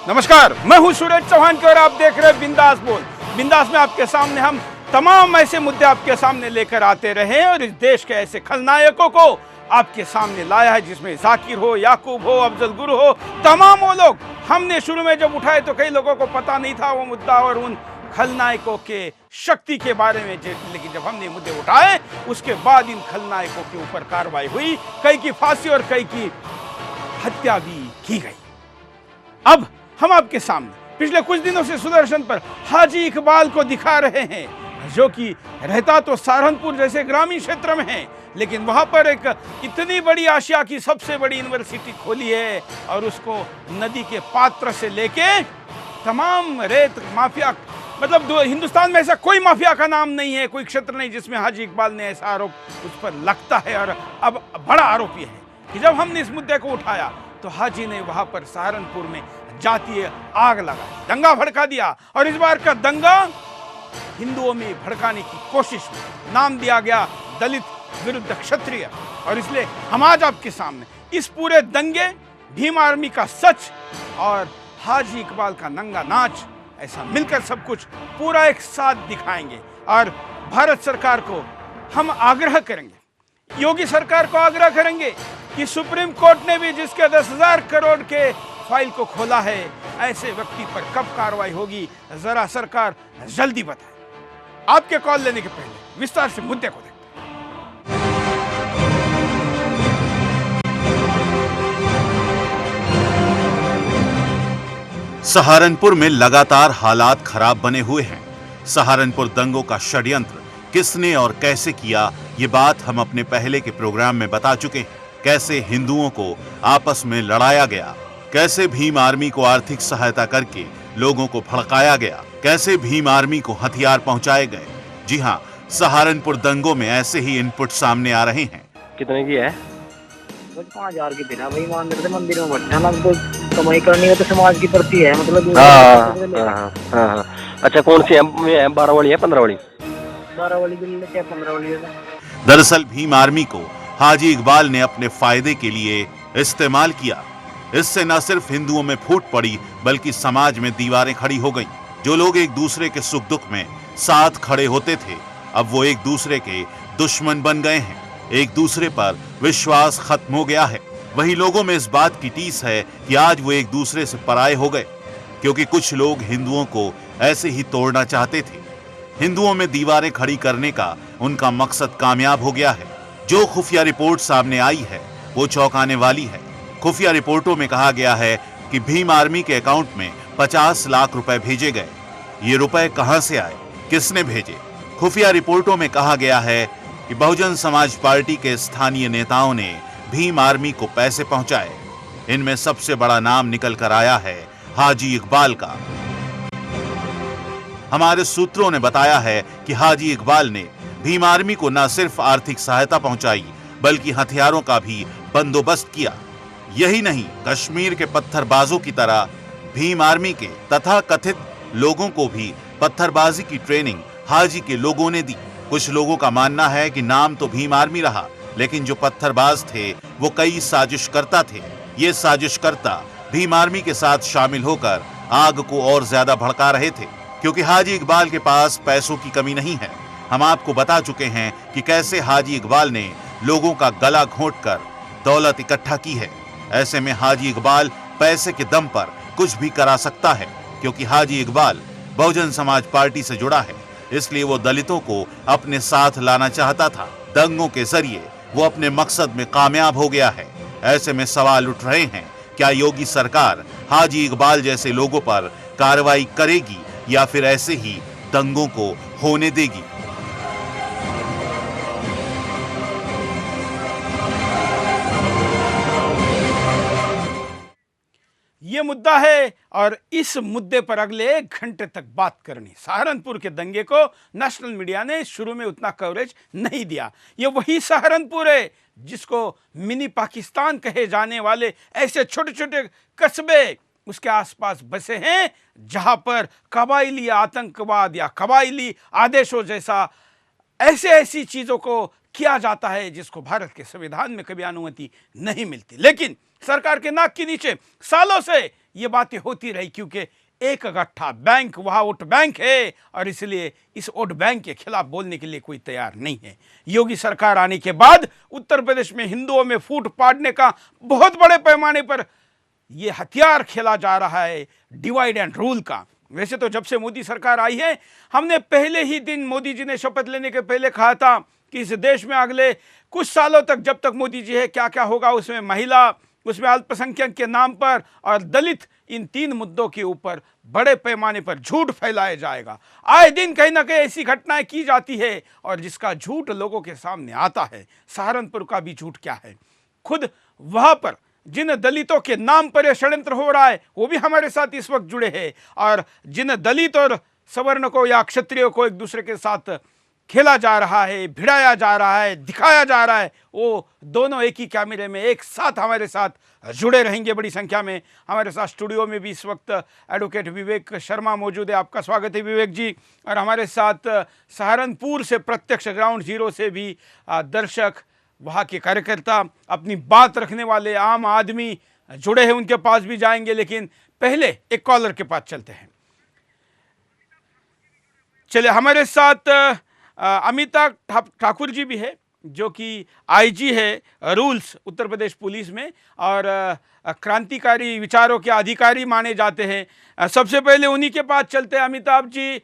नमस्कार, मैं हूं सूरज चौहान और आप देख रहे हैं बिंदास बोल। बिंदास में आपके सामने हम तमाम ऐसे मुद्दे आपके सामने लेकर आते रहे हैं और इस देश के ऐसे खलनायकों को आपके सामने लाया है, जिसमें जाकिर हो, याकूब हो, अफजल गुरु हो, तमाम वो लोग। हमने शुरू में जब उठाए तो कई लोगों को पता नहीं था वो मुद्दा और उन खलनायकों के शक्ति के बारे में, लेकिन जब हमने मुद्दे उठाए उसके बाद इन खलनायकों के ऊपर कार्रवाई हुई, कई की फांसी और कई की हत्या भी की गई। अब हम आपके सामने पिछले कुछ दिनों से सुदर्शन पर हाजी इकबाल को दिखा रहे हैं, जो कि रहता तो सहारनपुर जैसे ग्रामीण क्षेत्र में है, लेकिन वहां पर एक इतनी बड़ी आशिया की सबसे बड़ी यूनिवर्सिटी खोली है और उसको नदी के पात्र से लेके तमाम रेत माफिया, मतलब हिंदुस्तान में ऐसा कोई माफिया का नाम नहीं है, कोई क्षेत्र नहीं जिसमें हाजी इकबाल ने ऐसा आरोप उस पर लगता है। और अब बड़ा आरोप यह है कि जब हमने इस मुद्दे को उठाया तो हाजी ने वहां पर सहारनपुर में जातीय आग लगाई, दंगा भड़का दिया और इस बार का दंगा हिंदुओं में भड़काने की कोशिश में नाम दिया गया दलित विरुद्ध क्षत्रिय। और इसलिए हम आज आपके सामने इस पूरे दंगे, भीम आर्मी का सच और हाजी इकबाल का नंगा नाच, ऐसा मिलकर सब कुछ पूरा एक साथ दिखाएंगे। और भारत सरकार को हम आग्रह करेंगे, योगी सरकार को आग्रह करेंगे कि सुप्रीम कोर्ट ने भी जिसके 10,000 करोड़ के फाइल को खोला है, ऐसे व्यक्ति पर कब कार्रवाई होगी, जरा सरकार जल्दी बताए। आपके कॉल लेने के पहले विस्तार से मुद्दे को देखते हैं। सहारनपुर में लगातार हालात खराब बने हुए हैं। सहारनपुर दंगों का षड्यंत्र किसने और कैसे किया, ये बात हम अपने पहले के प्रोग्राम में बता चुके हैं। कैसे हिंदुओं को आपस में लड़ाया गया, कैसे भीम आर्मी को आर्थिक सहायता करके लोगों को भड़काया गया, कैसे भीम आर्मी को हथियार पहुंचाए गए। जी हां, सहारनपुर दंगों में ऐसे ही इनपुट सामने आ रहे हैं। कितने की है? 5,000 की बिना भाई मान लेते मंदिर में बैठा ना, तो कमाई करनी है तो समाज की प्रति है, मतलब। हाँ। अच्छा, कौन सी है? 12 वाली है 15 वाली? 12 वाली बिल लेके 15 वाली है। दरअसल भीम आर्मी को हाजी इकबाल ने अपने फायदे के लिए इस्तेमाल किया। इससे न सिर्फ हिंदुओं में फूट पड़ी, बल्कि समाज में दीवारें खड़ी हो गईं। जो लोग एक दूसरे के सुख दुख में साथ खड़े होते थे, अब वो एक दूसरे के दुश्मन बन गए हैं। एक दूसरे पर विश्वास खत्म हो गया है। वही लोगों में इस बात की टीस है कि आज वो एक दूसरे से पराये हो गए, क्योंकि कुछ लोग हिंदुओं को ऐसे ही तोड़ना चाहते थे। हिंदुओं में दीवारें खड़ी करने का उनका मकसद कामयाब हो गया है। जो खुफिया रिपोर्ट सामने आई है वो चौंकाने वाली है। खुफिया रिपोर्टों में कहा गया है कि भीम आर्मी के अकाउंट में 50 लाख रुपए भेजे गए। ये रुपए कहां से आए, किसने भेजे? खुफिया रिपोर्टों में कहा गया है कि बहुजन समाज पार्टी के स्थानीय नेताओं ने भीम आर्मी को पैसे पहुंचाए। इनमें सबसे बड़ा नाम निकल कर आया है हाजी इकबाल का। हमारे सूत्रों ने बताया है कि हाजी इकबाल ने भीम आर्मी को न सिर्फ आर्थिक सहायता पहुंचाई, बल्कि हथियारों का भी बंदोबस्त किया। यही नहीं, कश्मीर के पत्थरबाजों की तरह भीम आर्मी के तथा कथित लोगों को भी पत्थरबाजी की ट्रेनिंग हाजी के लोगों ने दी। कुछ लोगों का मानना है कि नाम तो भीम आर्मी रहा, लेकिन जो पत्थरबाज थे वो कई साजिशकर्ता थे। ये साजिशकर्ता भीम आर्मी के साथ शामिल होकर आग को और ज्यादा भड़का रहे थे, क्योंकि हाजी इकबाल के पास पैसों की कमी नहीं है। हम आपको बता चुके हैं कि कैसे हाजी इकबाल ने लोगों का गला घोंटकर दौलत इकट्ठा की है। ऐसे में हाजी इकबाल पैसे के दम पर कुछ भी करा सकता है, क्योंकि हाजी इकबाल बहुजन समाज पार्टी से जुड़ा है। इसलिए वो दलितों को अपने साथ लाना चाहता था। दंगों के जरिए वो अपने मकसद में कामयाब हो गया है। ऐसे में सवाल उठ रहे हैं, क्या योगी सरकार हाजी इकबाल जैसे लोगों पर कार्रवाई करेगी या फिर ऐसे ही दंगों को होने देगी? ये मुद्दा है और इस मुद्दे पर अगले 1 घंटे तक बात करनी। सहारनपुर के दंगे को नेशनल मीडिया ने शुरू में उतना कवरेज नहीं दिया। ये वही सहारनपुर है जिसको मिनी पाकिस्तान कहे जाने वाले ऐसे छोटे छोटे कस्बे उसके आसपास बसे हैं, जहां पर कबाइली आतंकवाद या कबाइली आदेशों जैसा ऐसी चीजों को किया जाता है जिसको भारत के संविधान में कभी अनुमति नहीं मिलती। लेकिन सरकार के नाक के नीचे सालों से ये बातें होती रही, क्योंकि एक गट्ठा बैंक वहाँ वोट बैंक है और इसलिए इस वोट बैंक के खिलाफ बोलने के लिए कोई तैयार नहीं है। योगी सरकार आने के बाद उत्तर प्रदेश में हिंदुओं में फूट पाड़ने का बहुत बड़े पैमाने पर ये हथियार खेला जा रहा है, डिवाइड एंड रूल का। वैसे तो जब से मोदी सरकार आई है, हमने पहले ही दिन मोदी जी ने शपथ लेने के पहले कहा था कि इस देश में अगले कुछ सालों तक जब तक मोदी जी है क्या क्या होगा, उसमें महिला, उसमें अल्पसंख्यक के नाम पर और दलित, इन 3 मुद्दों के ऊपर बड़े पैमाने पर झूठ फैलाया जाएगा। आए दिन कहीं ना कहीं ऐसी घटनाएं की जाती है और जिसका झूठ लोगों के सामने आता है। सहारनपुर का भी झूठ क्या है, खुद वहां पर जिन दलितों के नाम पर यह षड्यंत्र हो रहा है वो भी हमारे साथ इस वक्त जुड़े हैं, और जिन दलित और सवर्ण को या क्षत्रियों को एक दूसरे के साथ खेला जा रहा है, भिड़ाया जा रहा है, दिखाया जा रहा है, वो दोनों एक ही कैमरे में एक साथ हमारे साथ जुड़े रहेंगे बड़ी संख्या में। हमारे साथ स्टूडियो में भी इस वक्त एडवोकेट विवेक शर्मा मौजूद है। आपका स्वागत है विवेक जी। और हमारे साथ सहारनपुर से प्रत्यक्ष ग्राउंड जीरो से भी दर्शक, वहाँ के कार्यकर्ता, अपनी बात रखने वाले आम आदमी जुड़े हैं, उनके पास भी जाएंगे। लेकिन पहले एक कॉलर के पास चलते हैं। चलिए, हमारे साथ अमिता ठाकुर जी भी है, जो कि आईजी है रूल्स उत्तर प्रदेश पुलिस में और क्रांतिकारी विचारों के अधिकारी माने जाते हैं। सबसे पहले उन्हीं के पास चलते हैं। अमिताभ जी,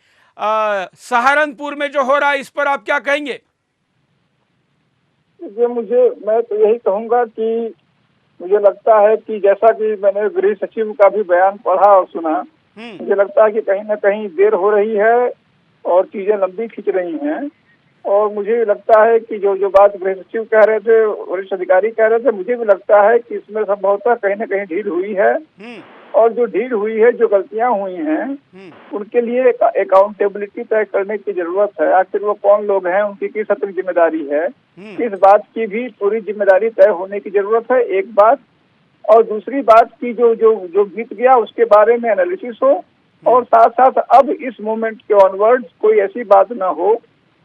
सहारनपुर में जो हो रहा है इस पर आप क्या कहेंगे? मैं तो यही कहूंगा कि मुझे लगता है कि जैसा कि मैंने गृह सचिव का भी बयान पढ़ा और सुना, मुझे लगता है कि कहीं ना कहीं देर हो रही है और चीजें लंबी खिंच रही हैं। और मुझे लगता है कि जो बात गृह सचिव कह रहे थे, वरिष्ठ अधिकारी कह रहे थे, मुझे भी लगता है कि इसमें संभवतः कहीं ना कहीं ढील हुई है। और जो ढील हुई है, जो गलतियां हुई हैं, उनके लिए अकाउंटेबिलिटी तय करने की जरूरत है। आखिर वो कौन लोग हैं, उनकी किस हद तक जिम्मेदारी है, इस बात की भी पूरी जिम्मेदारी तय होने की जरूरत है, एक बात। और दूसरी बात की जो बीत गया उसके बारे में एनालिसिस हो, और साथ साथ अब इस मोमेंट के ऑनवर्ड्स कोई ऐसी बात ना हो,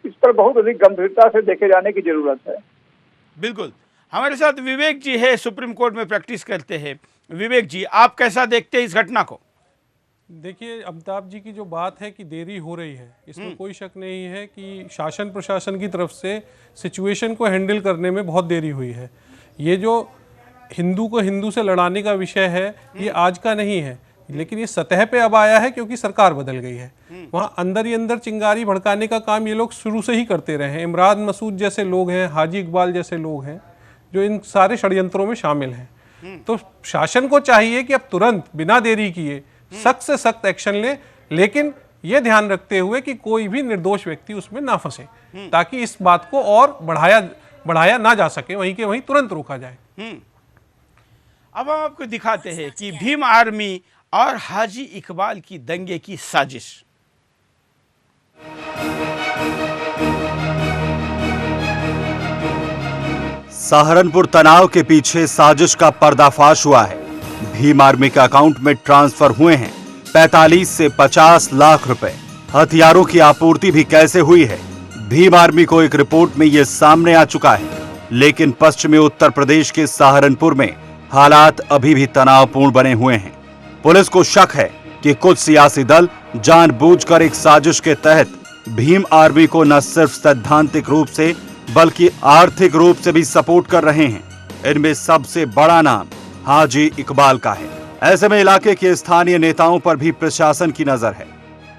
इस पर बहुत अधिक गंभीरता से देखे जाने की जरूरत है। बिल्कुल। हमारे साथ विवेक जी है, सुप्रीम कोर्ट में प्रैक्टिस करते हैं। विवेक जी, आप कैसा देखते हैं इस घटना को? देखिए, अमिताभ जी की जो बात है कि देरी हो रही है, इसमें कोई शक नहीं है कि शासन प्रशासन की तरफ से सिचुएशन को हैंडल करने में बहुत देरी हुई है। ये जो हिंदू को हिंदू से लड़ाने का विषय है, ये आज का नहीं है, लेकिन ये सतह पे अब आया है क्योंकि सरकार बदल गई है। वहाँ अंदर ही अंदर चिंगारी भड़काने का काम ये लोग शुरू से ही करते रहे हैं। इमरान मसूद जैसे लोग हैं, हाजी इकबाल जैसे लोग हैं, जो इन सारे षड्यंत्रों में शामिल हैं। तो शासन को चाहिए कि अब तुरंत बिना देरी किए सख्त से सख्त एक्शन ले, लेकिन ये ध्यान रखते हुए कि कोई भी निर्दोष व्यक्ति उसमें ना फंसे, ताकि इस बात को और बढ़ाया ना जा सके, वहीं के वहीं तुरंत रोका जाए। अब हम आपको दिखाते हैं कि भीम आर्मी और हाजी इकबाल की दंगे की साजिश। सहारनपुर तनाव के पीछे साजिश का पर्दाफाश हुआ है। भीम आर्मी के अकाउंट में ट्रांसफर हुए हैं 45 से 50 लाख रुपए। हथियारों की आपूर्ति भी कैसे हुई है, भीम आर्मी को एक रिपोर्ट में यह सामने आ चुका है। लेकिन पश्चिमी उत्तर प्रदेश के सहारनपुर में हालात अभी भी तनावपूर्ण बने हुए हैं। पुलिस को शक है कि कुछ सियासी दल जानबूझकर एक साजिश के तहत भीम आर्मी को न सिर्फ सैद्धांतिक रूप से बल्कि आर्थिक रूप से भी सपोर्ट कर रहे हैं। इनमें सबसे बड़ा नाम हाजी इकबाल का है। ऐसे में इलाके के स्थानीय नेताओं पर भी प्रशासन की नजर है।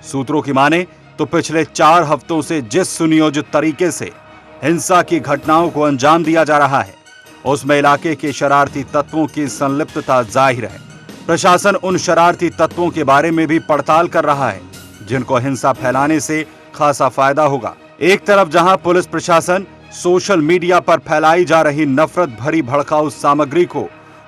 सूत्रों की माने तो पिछले 4 हफ्तों से जिस सुनियोजित तरीके से हिंसा की घटनाओं को अंजाम दिया जा रहा है, उसमें इलाके के शरारती तत्वों की संलिप्तता जाहिर है। प्रशासन उन शरारती तत्वों के बारे में भी पड़ताल कर रहा है जिनको हिंसा फैलाने से खासा फायदा होगा। एक तरफ जहां पुलिस प्रशासन सोशल मीडिया पर फैलाई जा रही नफरत भरी भड़काऊ सामग्री को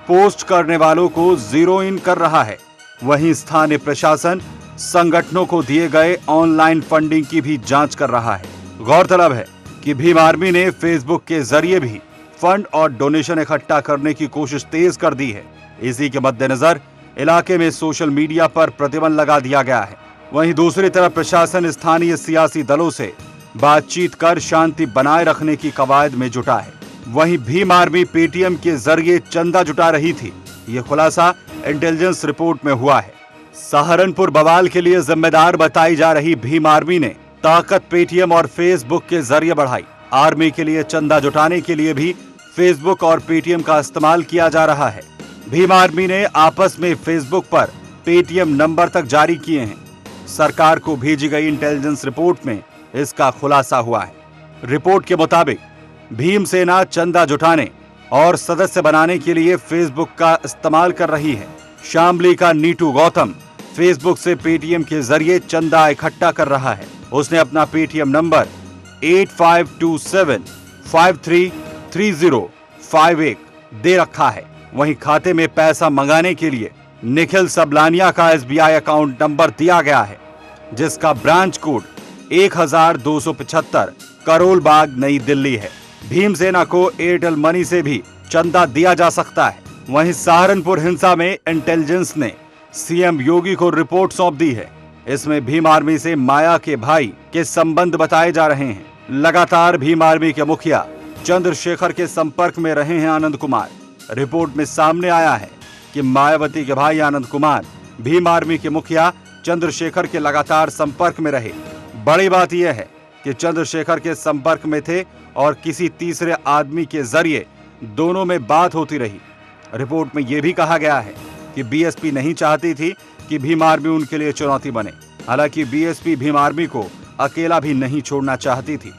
पोस्ट करने वालों को जीरो इन कर रहा है, वहीं स्थानीय प्रशासन संगठनों को दिए गए ऑनलाइन फंडिंग की भी जांच कर रहा है। गौरतलब है कि भीम आर्मी ने फेसबुक के जरिए भी फंड और डोनेशन इकट्ठा करने की कोशिश तेज कर दी है। इसी के मद्देनजर इलाके में सोशल मीडिया पर प्रतिबंध लगा दिया गया है। वहीं दूसरी तरफ प्रशासन स्थानीय सियासी दलों से बातचीत कर शांति बनाए रखने की कवायद में जुटा है। वहीं भीम आर्मी पेटीएम के जरिए चंदा जुटा रही थी। ये खुलासा इंटेलिजेंस रिपोर्ट में हुआ है। सहारनपुर बवाल के लिए जिम्मेदार बताई जा रही भीम आर्मी ने ताकत पेटीएम और फेसबुक के जरिए बढ़ाई। आर्मी के लिए चंदा जुटाने के लिए भी फेसबुक और पेटीएम का इस्तेमाल किया जा रहा है। भीम आर्मी ने आपस में फेसबुक पर पेटीएम नंबर तक जारी किए हैं। सरकार को भेजी गई इंटेलिजेंस रिपोर्ट में इसका खुलासा हुआ है। रिपोर्ट के मुताबिक भीमसेना चंदा जुटाने और सदस्य बनाने के लिए फेसबुक का इस्तेमाल कर रही है। शामली का नीटू गौतम फेसबुक से पेटीएम के जरिए चंदा इकट्ठा कर रहा है। उसने अपना पेटीएम नंबर 8527533051 दे रखा है। वहीं खाते में पैसा मंगाने के लिए निखिल सबलानिया का एसबीआई अकाउंट नंबर दिया गया है, जिसका ब्रांच कोड 1275 करोल बाग नई दिल्ली है। भीमसेना को एयरटेल मनी से भी चंदा दिया जा सकता है। वहीं सहारनपुर हिंसा में इंटेलिजेंस ने सीएम योगी को रिपोर्ट सौंप दी है। इसमें भीम आर्मी से माया के भाई के संबंध बताए जा रहे हैं। लगातार भीम आर्मी के मुखिया चंद्रशेखर के संपर्क में रहे हैं आनंद कुमार। रिपोर्ट में सामने आया है कि मायावती के भाई आनंद कुमार भीम आर्मी के मुखिया चंद्रशेखर के लगातार संपर्क में रहे। बड़ी बात यह है कि चंद्रशेखर के संपर्क में थे और किसी तीसरे आदमी के जरिए दोनों में बात होती रही। रिपोर्ट में यह भी कहा गया है कि बीएसपी नहीं चाहती थी कि भीम आर्मी उनके लिए चुनौती बने। हालांकि बीएसपी भीम आर्मी को अकेला भी नहीं छोड़ना चाहती थी।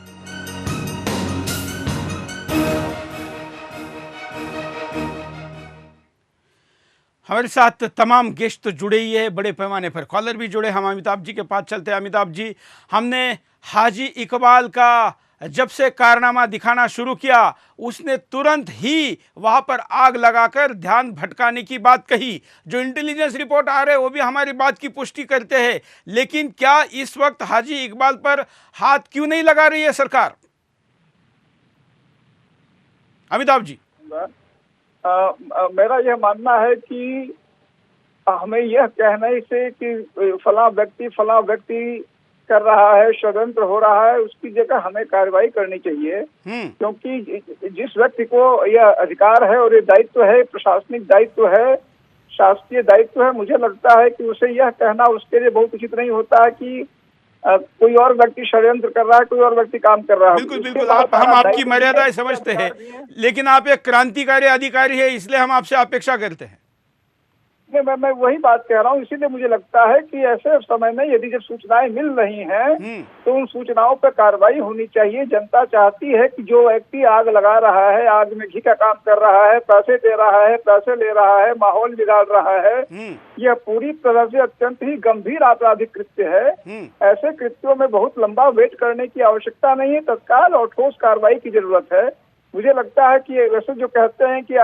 हमारे साथ तमाम गेस्ट तो जुड़े ही है, बड़े पैमाने पर कॉलर भी जुड़े। हम अमिताभ जी के पास चलते हैं। अमिताभ जी, हमने हाजी इकबाल का जब से कारनामा दिखाना शुरू किया, उसने तुरंत ही वहां पर आग लगाकर ध्यान भटकाने की बात कही। जो इंटेलिजेंस रिपोर्ट आ रहे हैं वो भी हमारी बात की पुष्टि करते हैं। लेकिन क्या इस वक्त हाजी इकबाल पर हाथ क्यों नहीं लगा रही है सरकार? अमिताभ जी, मेरा यह मानना है कि हमें यह कहने से कि फला व्यक्ति कर रहा है, षड्यंत्र हो रहा है, उसकी जगह हमें कार्रवाई करनी चाहिए। क्योंकि जिस व्यक्ति को यह अधिकार है और ये दायित्व है, प्रशासनिक दायित्व है, शासकीय दायित्व है, मुझे लगता है कि उसे यह कहना उसके लिए बहुत उचित नहीं होता है कि कोई और व्यक्ति षड्यंत्र कर रहा है, कोई और व्यक्ति काम कर रहा है। बिल्कुल बिल्कुल, हम आपकी मर्यादाएं समझते हैं, लेकिन आप एक क्रांतिकारी अधिकारी है, इसलिए हम आपसे अपेक्षा करते हैं। मैं वही बात कह रहा हूँ। इसीलिए मुझे लगता है कि ऐसे समय में यदि जब सूचनाएं मिल रही हैं तो उन सूचनाओं पर कार्रवाई होनी चाहिए। जनता चाहती है कि जो व्यक्ति आग लगा रहा है, आग में घी का काम कर रहा है, पैसे दे रहा है, पैसे ले रहा है, माहौल बिगाड़ रहा है, यह पूरी तरह से अत्यंत ही गंभीर आपराधिक कृत्य है। ऐसे कृत्यों में बहुत लंबा वेट करने की आवश्यकता नहीं है, तत्काल और ठोस कार्रवाई की जरूरत है। मुझे लगता है कि वैसे जो कहते हैं कि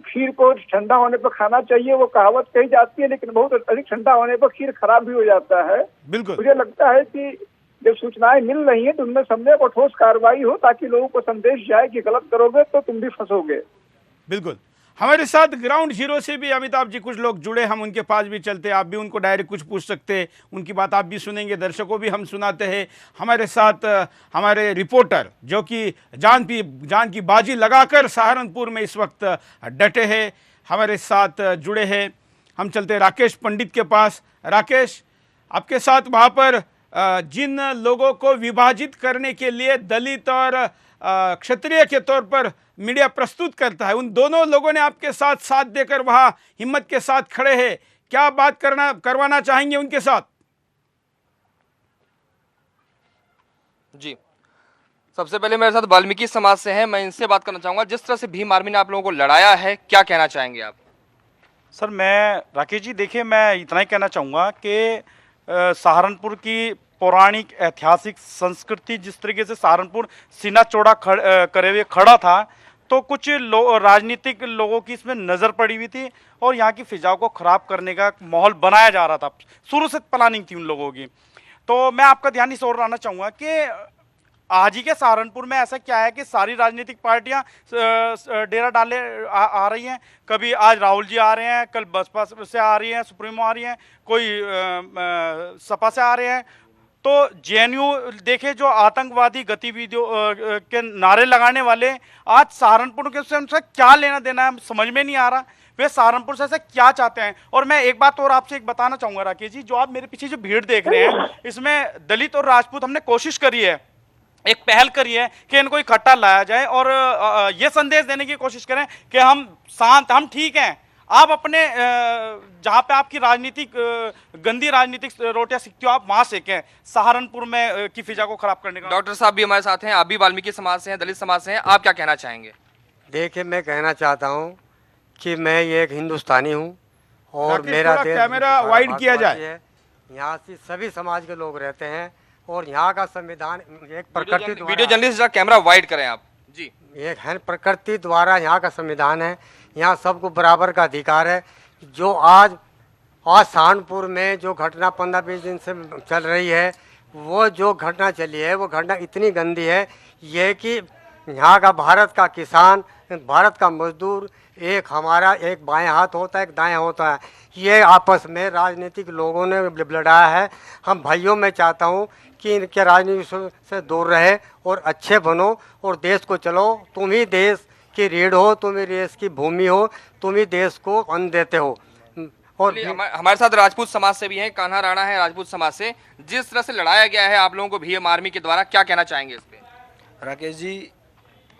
खीर को ठंडा होने पर खाना चाहिए, वो कहावत कही जाती है, लेकिन बहुत अधिक ठंडा होने पर खीर खराब भी हो जाता है। बिल्कुल, मुझे लगता है कि जब सूचनाएं मिल रही हैं तो उनमें समय पर ठोस कार्रवाई हो, ताकि लोगों को संदेश जाए कि गलत करोगे तो तुम भी फंसोगे। बिल्कुल। हमारे साथ ग्राउंड जीरो से भी अमिताभ जी कुछ लोग जुड़े, हम उनके पास भी चलते हैं। आप भी उनको डायरेक्ट कुछ पूछ सकते हैं, उनकी बात आप भी सुनेंगे, दर्शकों भी हम सुनाते हैं। हमारे साथ हमारे रिपोर्टर जो कि जान की बाजी लगाकर सहारनपुर में इस वक्त डटे हैं, हमारे साथ जुड़े हैं। हम चलते हैं राकेश पंडित के पास। राकेश, आपके साथ वहाँ पर जिन लोगों को विभाजित करने के लिए दलित और क्षत्रिय के तौर पर मीडिया प्रस्तुत करता है, उन दोनों लोगों ने आपके साथ देकर वहां हिम्मत के साथ खड़े हैं। क्या बात करवाना चाहेंगे उनके साथ? जी, सबसे पहले मेरे साथ वाल्मीकि समाज से हैं, मैं इनसे बात करना चाहूंगा। जिस तरह से भीम आर्मी ने आप लोगों को लड़ाया है, क्या कहना चाहेंगे आप? सर, मैं राकेश जी, देखिए, मैं इतना ही कहना चाहूँगा कि सहारनपुर की पौराणिक ऐतिहासिक संस्कृति, जिस तरीके से सहारनपुर सीना चौड़ा करे हुए खड़ा था, तो कुछ राजनीतिक लोगों की इसमें नज़र पड़ी हुई थी और यहाँ की फिजा को ख़राब करने का माहौल बनाया जा रहा था। शुरू से प्लानिंग थी उन लोगों की। तो मैं आपका ध्यान इस ओर लाना चाहूँगा कि आज ही के सहारनपुर में ऐसा क्या है कि सारी राजनीतिक पार्टियां डेरा डाले आ रही हैं। कभी आज राहुल जी आ रहे हैं, कल बसपा से आ रही हैं, सुप्रीमो आ रही हैं, कोई सपा से आ रहे हैं, तो जेएनयू देखे जो आतंकवादी गतिविधियों के नारे लगाने वाले, आज सहारनपुर के से उनसे क्या लेना देना है समझ में नहीं आ रहा। वे सहारनपुर से ऐसा क्या चाहते हैं। और मैं एक बात और आपसे एक बताना चाहूंगा राकेश जी, जो आप मेरे पीछे जो भीड़ देख रहे हैं, इसमें दलित और राजपूत हमने कोशिश करी है, एक पहल करी है कि इनको इकट्ठा लाया जाए और ये संदेश देने की कोशिश करें कि हम शांत, हम ठीक हैं। आप अपने जहाँ पे आपकी राजनीतिक गंदी राजनीतिक रोटियां सीखती हो, आप वहां सेकें, सहारनपुर में की फिजा को खराब करने का। डॉक्टर साहब भी हमारे साथ हैं, आप भी वाल्मीकि समाज से हैं, दलित समाज से हैं, आप क्या कहना चाहेंगे? देखिए, मैं कहना चाहता हूँ कि मैं ये एक हिंदुस्तानी हूँ और मेरा देश कैमरा वाइड किया जाए। यहाँ से सभी समाज के लोग रहते हैं और यहाँ का संविधान एक प्रकृति वीडियो जर्नलिस्ट जरा कैमरा वाइड करें आप जी। एक है प्रकृति द्वारा यहाँ का संविधान है, यहाँ सबको बराबर का अधिकार है। जो आज सहारनपुर में जो घटना 15-20 दिन से चल रही है, वो जो घटना चली है वो घटना इतनी गंदी है, ये कि यहाँ का भारत का किसान, भारत का मजदूर, एक हमारा एक बाएं हाथ होता है, एक दाएं होता है। ये आपस में राजनीतिक लोगों ने लड़ाया है। हम भाइयों में चाहता हूँ कि इनके राजनीति से दूर रहे और अच्छे बनो और देश को चलो। तुम ही देश की रीढ़ हो, तुम ही देश की भूमि हो, तुम ही देश को अन्न देते हो। और हमारे साथ राजपूत समाज से भी हैं, कान्हा राणा है राजपूत समाज से। जिस तरह से लड़ाया गया है आप लोगों को भीम आर्मी के द्वारा, क्या कहना चाहेंगे इस पे? राकेश जी,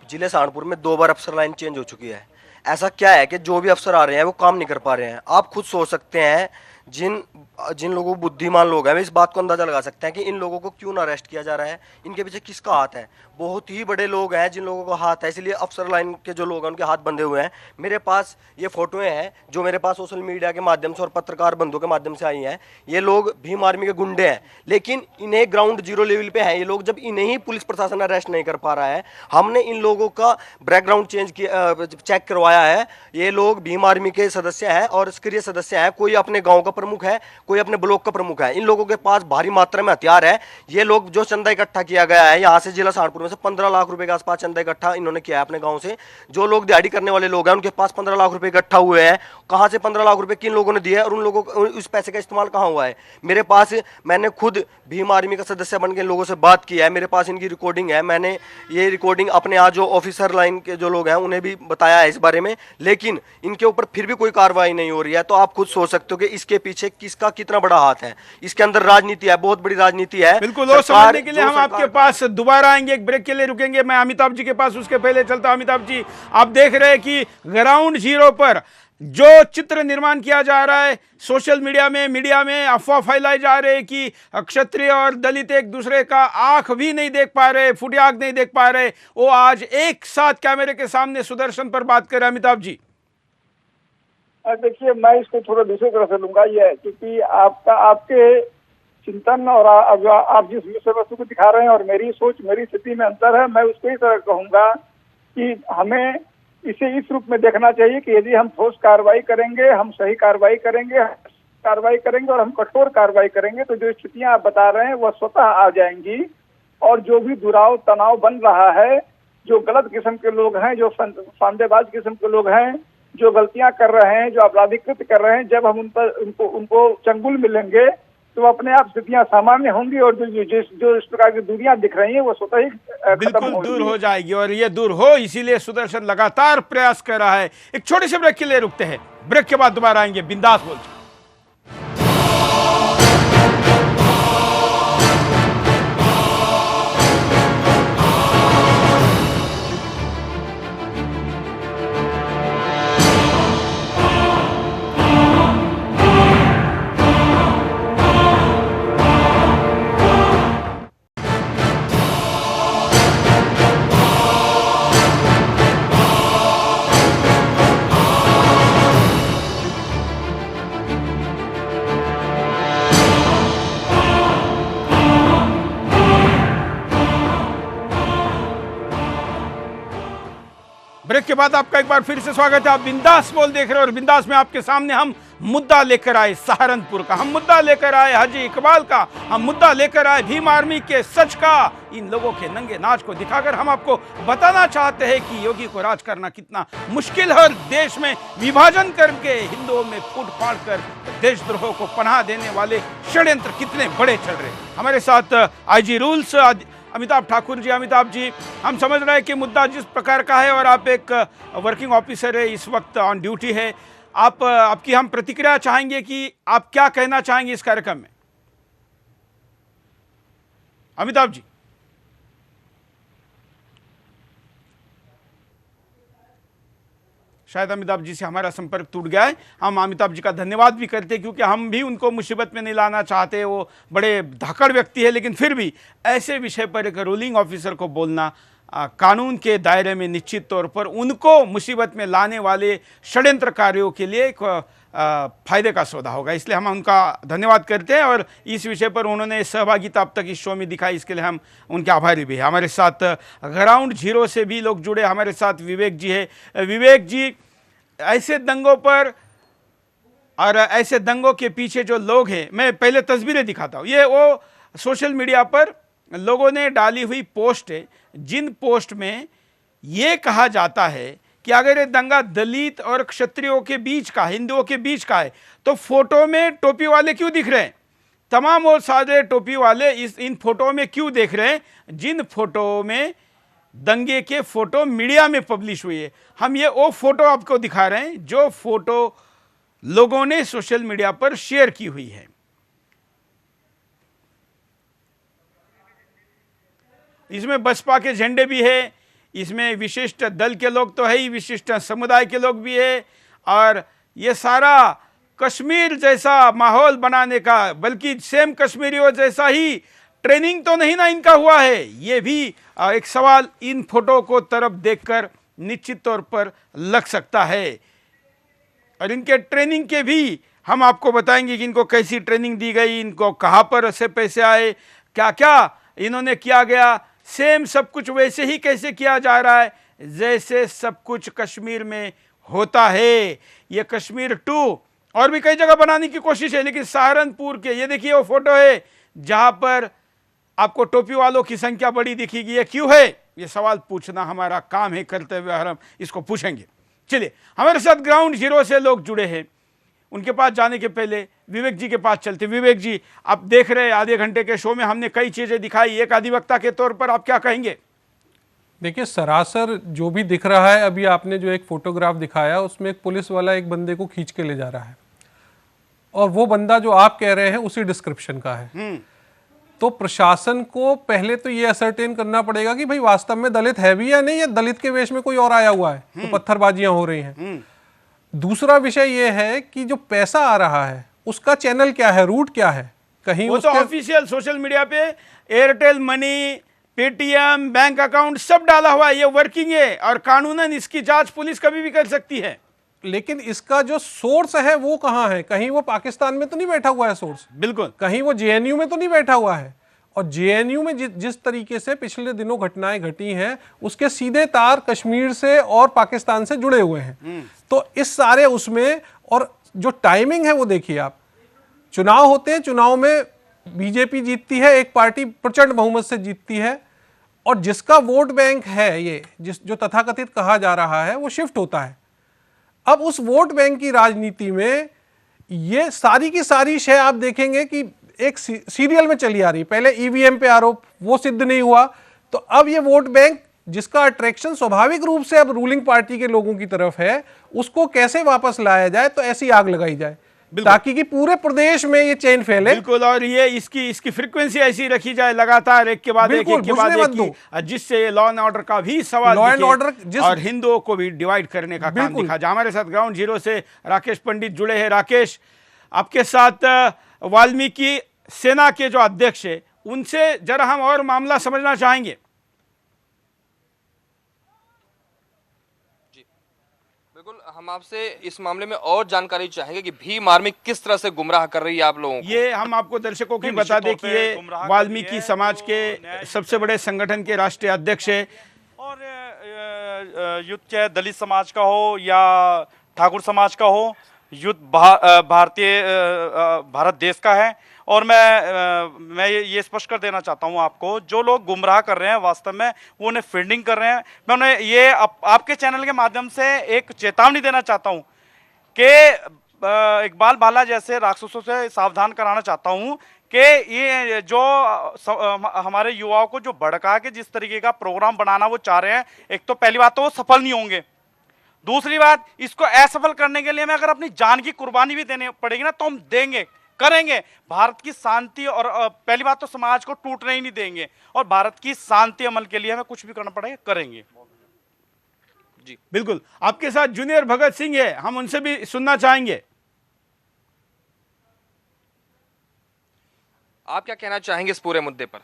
जिले सहारनपुर में 2 बार अफसर लाइन चेंज हो चुकी है। ऐसा क्या है कि जो भी अफसर आ रहे हैं वो काम नहीं कर पा रहे हैं। आप खुद सोच सकते हैं, जिन लोगों को बुद्धिमान लोग हैं वे इस बात को अंदाजा लगा सकते हैं कि इन लोगों को क्यों ना अरेस्ट किया जा रहा है, इनके पीछे किसका हाथ है। बहुत ही बड़े लोग हैं जिन लोगों का हाथ है, इसलिए अफसर लाइन के जो लोग हैं उनके हाथ बंधे हुए हैं। मेरे पास ये फोटोएं हैं जो मेरे पास सोशल मीडिया के माध्यम से और पत्रकार बंधुओं के माध्यम से आई हैं। ये लोग भीम आर्मी के गुंडे हैं, लेकिन इन्हें ग्राउंड जीरो लेवल पे हैं ये लोग। जब इन्हें ही पुलिस प्रशासन अरेस्ट नहीं कर पा रहा है, हमने इन लोगों का बैकग्राउंड चेक करवाया है। ये लोग भीम आर्मी के सदस्य हैं और सक्रिय सदस्य हैं। कोई अपने गाँव का प्रमुख है, कोई अपने ब्लॉक का प्रमुख है। इन लोगों के पास भारी मात्रा में हथियार है। ये लोग जो चंदा इकट्ठा किया गया है यहाँ से जिला सहारनपुर में से 15 लाख रुपए के आसपास चंदा इकट्ठा इन्होंने किया है अपने गांव से। जो लोग दिहाड़ी करने वाले लोग हैं उनके पास 15 लाख रुपए इकट्ठा हुए हैं। कहां से 15 लाख रुपए किन लोगों ने दिए और उन लोगों को उस पैसे का इस्तेमाल कहां हुआ है? मेरे पास, मैंने खुद भीम आर्मी का सदस्य बन के लोगों से बात किया है, मेरे पास इनकी रिकॉर्डिंग है। मैंने ये रिकॉर्डिंग अपने यहाँ जो ऑफिसर लाइन के जो लोग हैं उन्हें भी बताया है इस बारे में, लेकिन इनके ऊपर फिर भी कोई कार्रवाई नहीं हो रही है। तो आप खुद सोच सकते हो कि इसके पीछे किसका कितना बड़ा हाथ है। इसके अंदर राजनीति है, बहुत बड़ी राजनीति है। बिल्कुल, और समझने के लिए हम आपके पास दोबारा आएंगे, एक ब्रेक के लिए रुकेंगे। मैं अमिताभ जी के पास उसके पहले चलता हूं। अमिताभ जी, आप देख रहे हैं कि ग्राउंड जीरो पर जो चित्र निर्माण किया जा रहा है, सोशल मीडिया में अफवाह फैलाई जा रही है कि क्षत्रिय और दलित एक दूसरे का आंख भी नहीं देख पा रहे, फुटी आंख नहीं देख पा रहे, वो आज एक साथ कैमरे के सामने सुदर्शन पर बात कर रहे हैं। अमिताभ जी, देखिए, मैं इसको थोड़ा दूसरी तरह से लूंगा। ये है क्योंकि आपके चिंतन और आप जिस विषय वस्तु को दिखा रहे हैं और मेरी सोच, मेरी स्थिति में अंतर है। मैं उसको इस तरह कहूंगा कि हमें इसे इस रूप में देखना चाहिए कि यदि हम ठोस कार्रवाई करेंगे, हम सही कार्रवाई करेंगे और हम कठोर कार्रवाई करेंगे तो जो स्थितियां आप बता रहे हैं वह स्वतः आ जाएंगी। और जो भी दुराव तनाव बन रहा है, जो गलत किस्म के लोग हैं, जो फंदेबाज किस्म के लोग हैं, जो गलतियां कर रहे हैं, जो अपराधीकृत कर रहे हैं, जब हम उनको चंगुल मिलेंगे तो अपने आप स्थितियां सामान्य होंगी और जो इस प्रकार की दूरियां दिख रही हैं वो स्वतः ही बिल्कुल दूर हो जाएगी। और ये दूर हो, इसीलिए सुदर्शन लगातार प्रयास कर रहा है। एक छोटे से ब्रेक के लिए रुकते हैं, ब्रेक के बाद दोबारा आएंगे बिंदास बोल। ब्रेक के बाद आपका एक बार फिर से स्वागत है। आप बिंदास बोल देख रहे हो और बिंदास में आपके सामने हम मुद्दा लेकर आए सहारनपुर का, हम मुद्दा लेकर आए हाजी इकबाल का, हम मुद्दा लेकर आए भीम आर्मी के सच का। इन लोगों के नंगे नाच को दिखाकर हम आपको बताना चाहते हैं कि योगी को राज करना कितना मुश्किल है और देश में विभाजन करके हिंदुओं में फूट फाड़ कर देशद्रोह को पनाह देने वाले षड्यंत्र कितने बड़े चल रहे हैं। हमारे साथ आईजी रूल्स अमिताभ ठाकुर जी। अमिताभ जी, हम समझ रहे हैं कि मुद्दा जिस प्रकार का है और आप एक वर्किंग ऑफिसर है, इस वक्त ऑन ड्यूटी है, आपकी हम प्रतिक्रिया चाहेंगे कि आप क्या कहना चाहेंगे इस कार्यक्रम में। अमिताभ जी। शायद अमिताभ जी से हमारा संपर्क टूट गया है। हम अमिताभ जी का धन्यवाद भी करते हैं क्योंकि हम भी उनको मुसीबत में नहीं लाना चाहते, वो बड़े धाकड़ व्यक्ति है, लेकिन फिर भी ऐसे विषय पर एक रूलिंग ऑफिसर को बोलना कानून के दायरे में निश्चित तौर पर उनको मुसीबत में लाने वाले षड्यंत्रकारियों के लिए एक फायदे का सौदा होगा। इसलिए हम उनका धन्यवाद करते हैं और इस विषय पर उन्होंने सहभागिता अब तक इस शो में दिखाई, इसके लिए हम उनके आभारी भी हैं। हमारे साथ ग्राउंड जीरो से भी लोग जुड़े, हमारे साथ विवेक जी है। विवेक जी, ऐसे दंगों पर और ऐसे दंगों के पीछे जो लोग हैं, मैं पहले तस्वीरें दिखाता हूँ। ये वो सोशल मीडिया पर लोगों ने डाली हुई पोस्ट है, जिन पोस्ट में ये कहा जाता है कि अगर ये दंगा दलित और क्षत्रियों के बीच का, हिंदुओं के बीच का है, तो फोटो में टोपी वाले क्यों दिख रहे हैं? तमाम वो सारे टोपी वाले इन फोटो में क्यों देख रहे हैं जिन फोटो में दंगे के फोटो मीडिया में पब्लिश हुई है? हम ये वो फोटो आपको दिखा रहे हैं जो फोटो लोगों ने सोशल मीडिया पर शेयर की हुई है। इसमें बसपा के झंडे भी है, इसमें विशिष्ट दल के लोग तो है ही, विशिष्ट समुदाय के लोग भी है, और ये सारा कश्मीर जैसा माहौल बनाने का, बल्कि सेम कश्मीरियों जैसा ही ट्रेनिंग तो नहीं ना इनका हुआ है, ये भी एक सवाल इन फोटो को तरफ देखकर निश्चित तौर पर लग सकता है। और इनके ट्रेनिंग के भी हम आपको बताएंगे कि इनको कैसी ट्रेनिंग दी गई, इनको कहाँ पर से पैसे आए, क्या क्या इन्होंने किया गया। सेम सब कुछ वैसे ही कैसे किया जा रहा है जैसे सब कुछ कश्मीर में होता है। ये कश्मीर 2 और भी कई जगह बनाने की कोशिश है, लेकिन सहारनपुर के ये देखिए वो फोटो है जहां पर आपको टोपी वालों की संख्या बड़ी दिखेगी। ये क्यों है? ये सवाल पूछना हमारा काम है, करते हुए हम इसको पूछेंगे। चलिए, हमारे साथ ग्राउंड जीरो से लोग जुड़े हैं, उनके पास जाने के पहले विवेक जी के पास चलते। विवेक जी, आप देख रहे हैं आधे घंटे के शो में हमने कई चीजें दिखाई, एक अधिवक्ता के तौर पर आप क्या कहेंगे? देखिए, सरासर जो भी दिख रहा है, अभी आपने जो एक फोटोग्राफ दिखाया उसमें एक पुलिस वाला एक बंदे को खींच के ले जा रहा है, और वो बंदा जो आप कह रहे हैं उसी डिस्क्रिप्शन का है। तो प्रशासन को पहले तो ये असरटेन करना पड़ेगा कि भाई वास्तव में दलित है भी या नहीं, या दलित के वेश में कोई और आया हुआ है तो पत्थरबाजियां हो रही हैं। दूसरा विषय ये है कि जो पैसा आ रहा है उसका चैनल क्या है, रूट क्या है? कहीं वो तो ऑफिशियल सोशल मीडिया पे Airtel money, Paytm, bank account सब डाला हुआ है, ये वर्किंग है और कानूनन इसकी जांच पुलिस कभी भी कर सकती है। लेकिन इसका जो सोर्स है वो कहाँ है? कहीं वो पाकिस्तान में तो नहीं बैठा हुआ है सोर्स, बिल्कुल। कहीं वो जेएनयू में तो नहीं बैठा हुआ है। और जेएनयू में जिस तरीके से पिछले दिनों घटनाएं घटी हैं उसके सीधे तार कश्मीर से और पाकिस्तान से जुड़े हुए हैं। तो इस सारे उसमें, और जो टाइमिंग है वो देखिए आप, चुनाव होते हैं, चुनाव में बीजेपी जीतती है, एक पार्टी प्रचंड बहुमत से जीतती है, और जिसका वोट बैंक है ये जो तथाकथित कहा जा रहा है वो शिफ्ट होता है। अब उस वोट बैंक की राजनीति में ये सारी की सारी शय आप देखेंगे कि एक सीरियल में चली आ रही। पहले ईवीएम पे आरोप, वो सिद्ध नहीं हुआ, तो अब ये वोट बैंक जिसका अट्रैक्शन स्वाभाविक रूप से अब रूलिंग पार्टी के लोगों की तरफ है, उसको कैसे वापस लाया जाए, तो ऐसी आग लगाई जाए ताकि कि पूरे प्रदेश में ये चेन फैले। बिल्कुल, और ये इसकी फ्रीक्वेंसी ऐसी रखी जाए लगातार, एक के बाद एक के बाद एक, जिससे लॉ एंड ऑर्डर का भी सवाल, लॉ एंड ऑर्डर और हिंदुओं को भी डिवाइड करने का काम दिखा जाए। हमारे साथ ग्राउंड जीरो से राकेश पंडित जुड़े हैं। राकेश, आपके साथ वाल्मीकि सेना के जो अध्यक्ष है उनसे जरा हम और मामला समझना चाहेंगे। बिल्कुल, हम आपसे इस मामले में और जानकारी चाहेंगे कि भीम आर्मी किस तरह से गुमराह कर रही है आप लोगों को। ये हम आपको दर्शकों की बता दें कि ये वाल्मीकि समाज के सबसे बड़े संगठन के राष्ट्रीय अध्यक्ष है, और युद्ध चाहे दलित समाज का हो या ठाकुर समाज का हो युद्ध भारत देश का है। और मैं ये स्पष्ट कर देना चाहता हूं आपको, जो लोग गुमराह कर रहे हैं वास्तव में वो उन्हें फील्डिंग कर रहे हैं। मैं उन्हें ये आपके चैनल के माध्यम से एक चेतावनी देना चाहता हूं कि इकबाल बाला जैसे राक्षसों से सावधान कराना चाहता हूं कि ये जो हमारे युवाओं को जो भड़का के जिस तरीके का प्रोग्राम बनाना वो चाह रहे हैं, एक तो पहली बात तो वो सफल नहीं होंगे, दूसरी बात इसको असफल करने के लिए हमें अगर अपनी जान की कुर्बानी भी देनी पड़ेगी ना तो हम देंगे, करेंगे। भारत की शांति और पहली बात तो समाज को टूटने ही नहीं देंगे, और भारत की शांति अमल के लिए हमें कुछ भी करना पड़ेगा, करेंगे। जी बिल्कुल। आपके साथ जूनियर भगत सिंह है, हम उनसे भी सुनना चाहेंगे। आप क्या कहना चाहेंगे इस पूरे मुद्दे पर?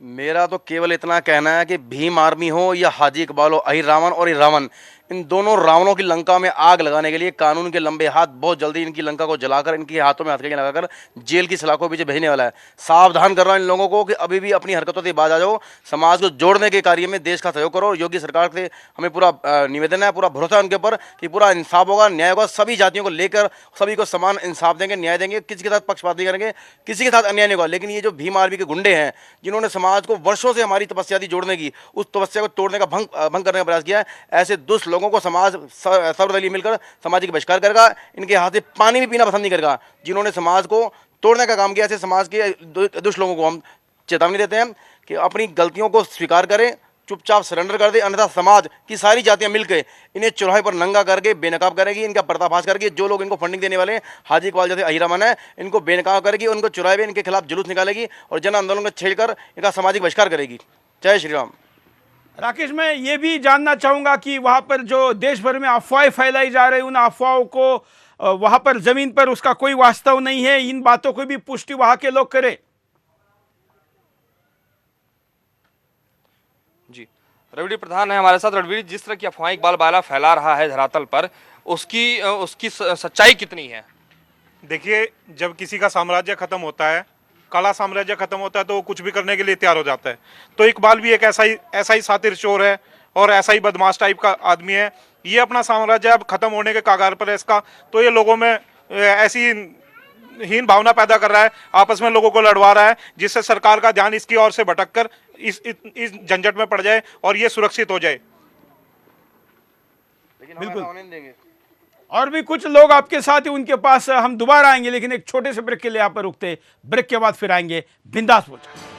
मेरा तो केवल इतना कहना है कि भीम आर्मी हो या हाजी इकबाल हो, अहिर रावण और रावण, इन दोनों रावणों की लंका में आग लगाने के लिए कानून के लंबे हाथ बहुत जल्दी इनकी लंका को जलाकर इनके हाथों में हथकड़ियां लगाकर जेल की सलाखों के पीछे भेजने वाला है। सावधान कर रहा हूं इन लोगों को कि अभी भी अपनी हरकतों से बाज आ जाओ, समाज को जोड़ने के कार्य में देश का सहयोग करो। योगी सरकार से हमें पूरा निवेदन है, पूरा भरोसा है उनके ऊपर कि पूरा इंसाफ होगा, न्याय होगा, सभी जातियों को लेकर सभी को समान इंसाफ देंगे, न्याय देंगे, किसी के साथ पक्षपात नहीं करेंगे, किसी के साथ अन्याय नहीं होगा। लेकिन ये जो भीम आर्मी के गुंडे हैं जिन्होंने समाज को वर्षों से हमारी तपस्या थी जोड़ने की, उस तपस्या को तोड़ने का भंग करने का प्रयास किया है, ऐसे दुष्ट लोगों को समाज सर्वदलीय मिलकर सामाजिक बहिष्कार करेगा। इनके हाथ से पानी भी पीना पसंद नहीं करेगा। जिन्होंने समाज को तोड़ने का काम किया, ऐसे समाज के दुष्ट लोगों को हम चेतावनी देते हैं कि अपनी गलतियों को स्वीकार करें, चुपचाप सरेंडर कर दे, अन्यथा समाज की सारी जातियां मिलकर इन्हें चौराहे पर नंगा करके बेनकाब करेगी, इनका पर्दाफाश करके जो लोग इनको फंडिंग देने वाले हैं, हाजी इकबाल जैसे अहिर रावण है, इनको बेनकाब करेगी, उनको चौराहे में इनके खिलाफ जुलूस निकालेगी और जन आंदोलन को छेड़कर इनका सामाजिक बहिष्कार करेगी। जय श्री राम। राकेश, मैं ये भी जानना चाहूंगा कि वहां पर जो देश भर में अफवाहें फैलाई जा रही, उन अफवाहों को वहां पर जमीन पर उसका कोई वास्तव नहीं है, इन बातों को भी पुष्टि वहां के लोग करें। जी, रविडी प्रधान है हमारे साथ। रविडी, जिस तरह की अफवाहें इकबाल बाला फैला रहा है धरातल पर, उसकी सच्चाई कितनी है? देखिए, जब किसी का साम्राज्य खत्म होता है, काला साम्राज्य खत्म होता है, तो वो कुछ भी करने के लिए तैयार हो जाता है। तो इकबाल भी एक ऐसा ही सातिर चोर है और ऐसा ही बदमाश टाइप का आदमी है। ये अपना साम्राज्य अब खत्म होने के कगार पर है इसका, तो ये लोगों में ऐसी हीन भावना पैदा कर रहा है, आपस में लोगों को लड़वा रहा है, जिससे सरकार का ध्यान इसकी ओर से भटककर इस झंझट में पड़ जाए और ये सुरक्षित हो जाए। बिल्कुल। और भी कुछ लोग आपके साथ ही, उनके पास हम दोबारा आएंगे, लेकिन एक छोटे से ब्रेक के लिए यहाँ पर रुकते, ब्रेक के बाद फिर आएंगे बिंदास बोझा।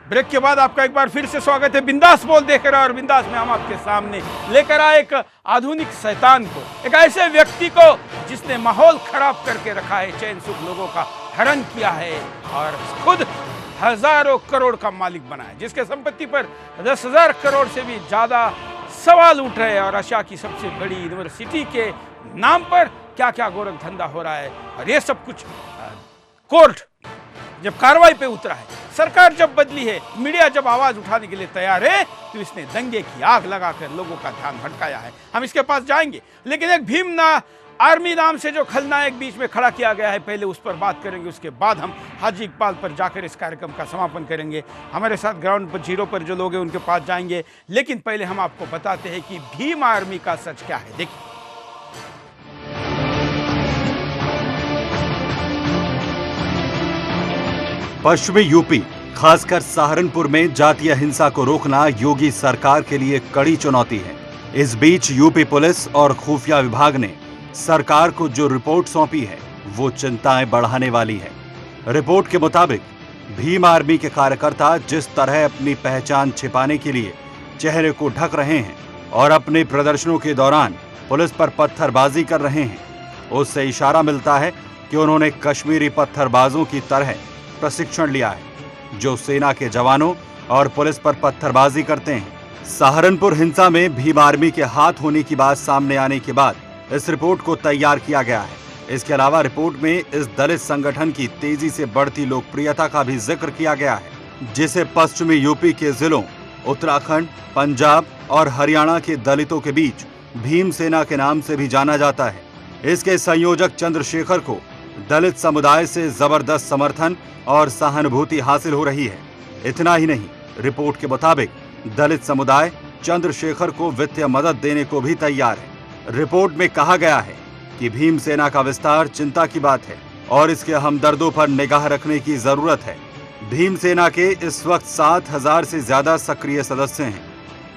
ब्रेक के बाद आपका एक बार फिर से स्वागत है बिंदास बोल देकर। और बिंदास में हम आपके सामने लेकर आए एक आधुनिक शैतान को, एक ऐसे व्यक्ति को जिसने माहौल खराब करके रखा है, चैन सुख लोगों का हरण किया है और खुद हजारों करोड़ का मालिक बना है, जिसके संपत्ति पर 10,000 करोड़ से भी ज्यादा सवाल उठ रहे हैं। और एशिया की सबसे बड़ी यूनिवर्सिटी के नाम पर क्या क्या गोरख धंधा हो रहा है, और ये सब कुछ कोर्ट जब कार्रवाई पे उतरा है, सरकार जब बदली है, मीडिया जब आवाज उठाने के लिए तैयार है, तो इसने दंगे की आग लगाकर लोगों का ध्यान भटकाया है। हम इसके पास जाएंगे, लेकिन एक भीम आर्मी नाम से जो खलनायक बीच में खड़ा किया गया है, पहले उस पर बात करेंगे, उसके बाद हम हाजी इकबाल पर जाकर इस कार्यक्रम का समापन करेंगे। हमारे साथ ग्राउंड पर जीरो पर जो लोग हैं उनके पास जाएंगे, लेकिन पहले हम आपको बताते हैं कि भीम आर्मी का सच क्या है। देखिए, पश्चिमी यूपी, खासकर सहारनपुर में जातीय हिंसा को रोकना योगी सरकार के लिए कड़ी चुनौती है। इस बीच यूपी पुलिस और खुफिया विभाग ने सरकार को जो रिपोर्ट सौंपी है, वो चिंताएं बढ़ाने वाली है। रिपोर्ट के मुताबिक भीम आर्मी के कार्यकर्ता जिस तरह अपनी पहचान छिपाने के लिए चेहरे को ढक रहे हैं और अपने प्रदर्शनों के दौरान पुलिस पर पत्थरबाजी कर रहे हैं, उससे इशारा मिलता है कि उन्होंने कश्मीरी पत्थरबाजों की तरह प्रशिक्षण लिया है। जो सेना के जवानों और पुलिस पर पत्थरबाजी करते हैं। सहारनपुर हिंसा में भीम आर्मी के हाथ होने की बात सामने आने के बाद इस रिपोर्ट को तैयार किया गया है। इसके अलावा रिपोर्ट में इस दलित संगठन की तेजी से बढ़ती लोकप्रियता का भी जिक्र किया गया है, जिसे पश्चिमी यूपी के जिलों, उत्तराखंड, पंजाब और हरियाणा के दलितों के बीच भीम सेना के नाम से भी जाना जाता है। इसके संयोजक चंद्रशेखर को दलित समुदाय से जबरदस्त समर्थन और सहानुभूति हासिल हो रही है। इतना ही नहीं, रिपोर्ट के मुताबिक दलित समुदाय चंद्रशेखर को वित्तीय मदद देने को भी तैयार है। रिपोर्ट में कहा गया है कि भीम सेना का विस्तार चिंता की बात है और इसके हमदर्दों पर निगाह रखने की जरूरत है। भीम सेना के इस वक्त 7,000 से ज्यादा सक्रिय सदस्य हैं,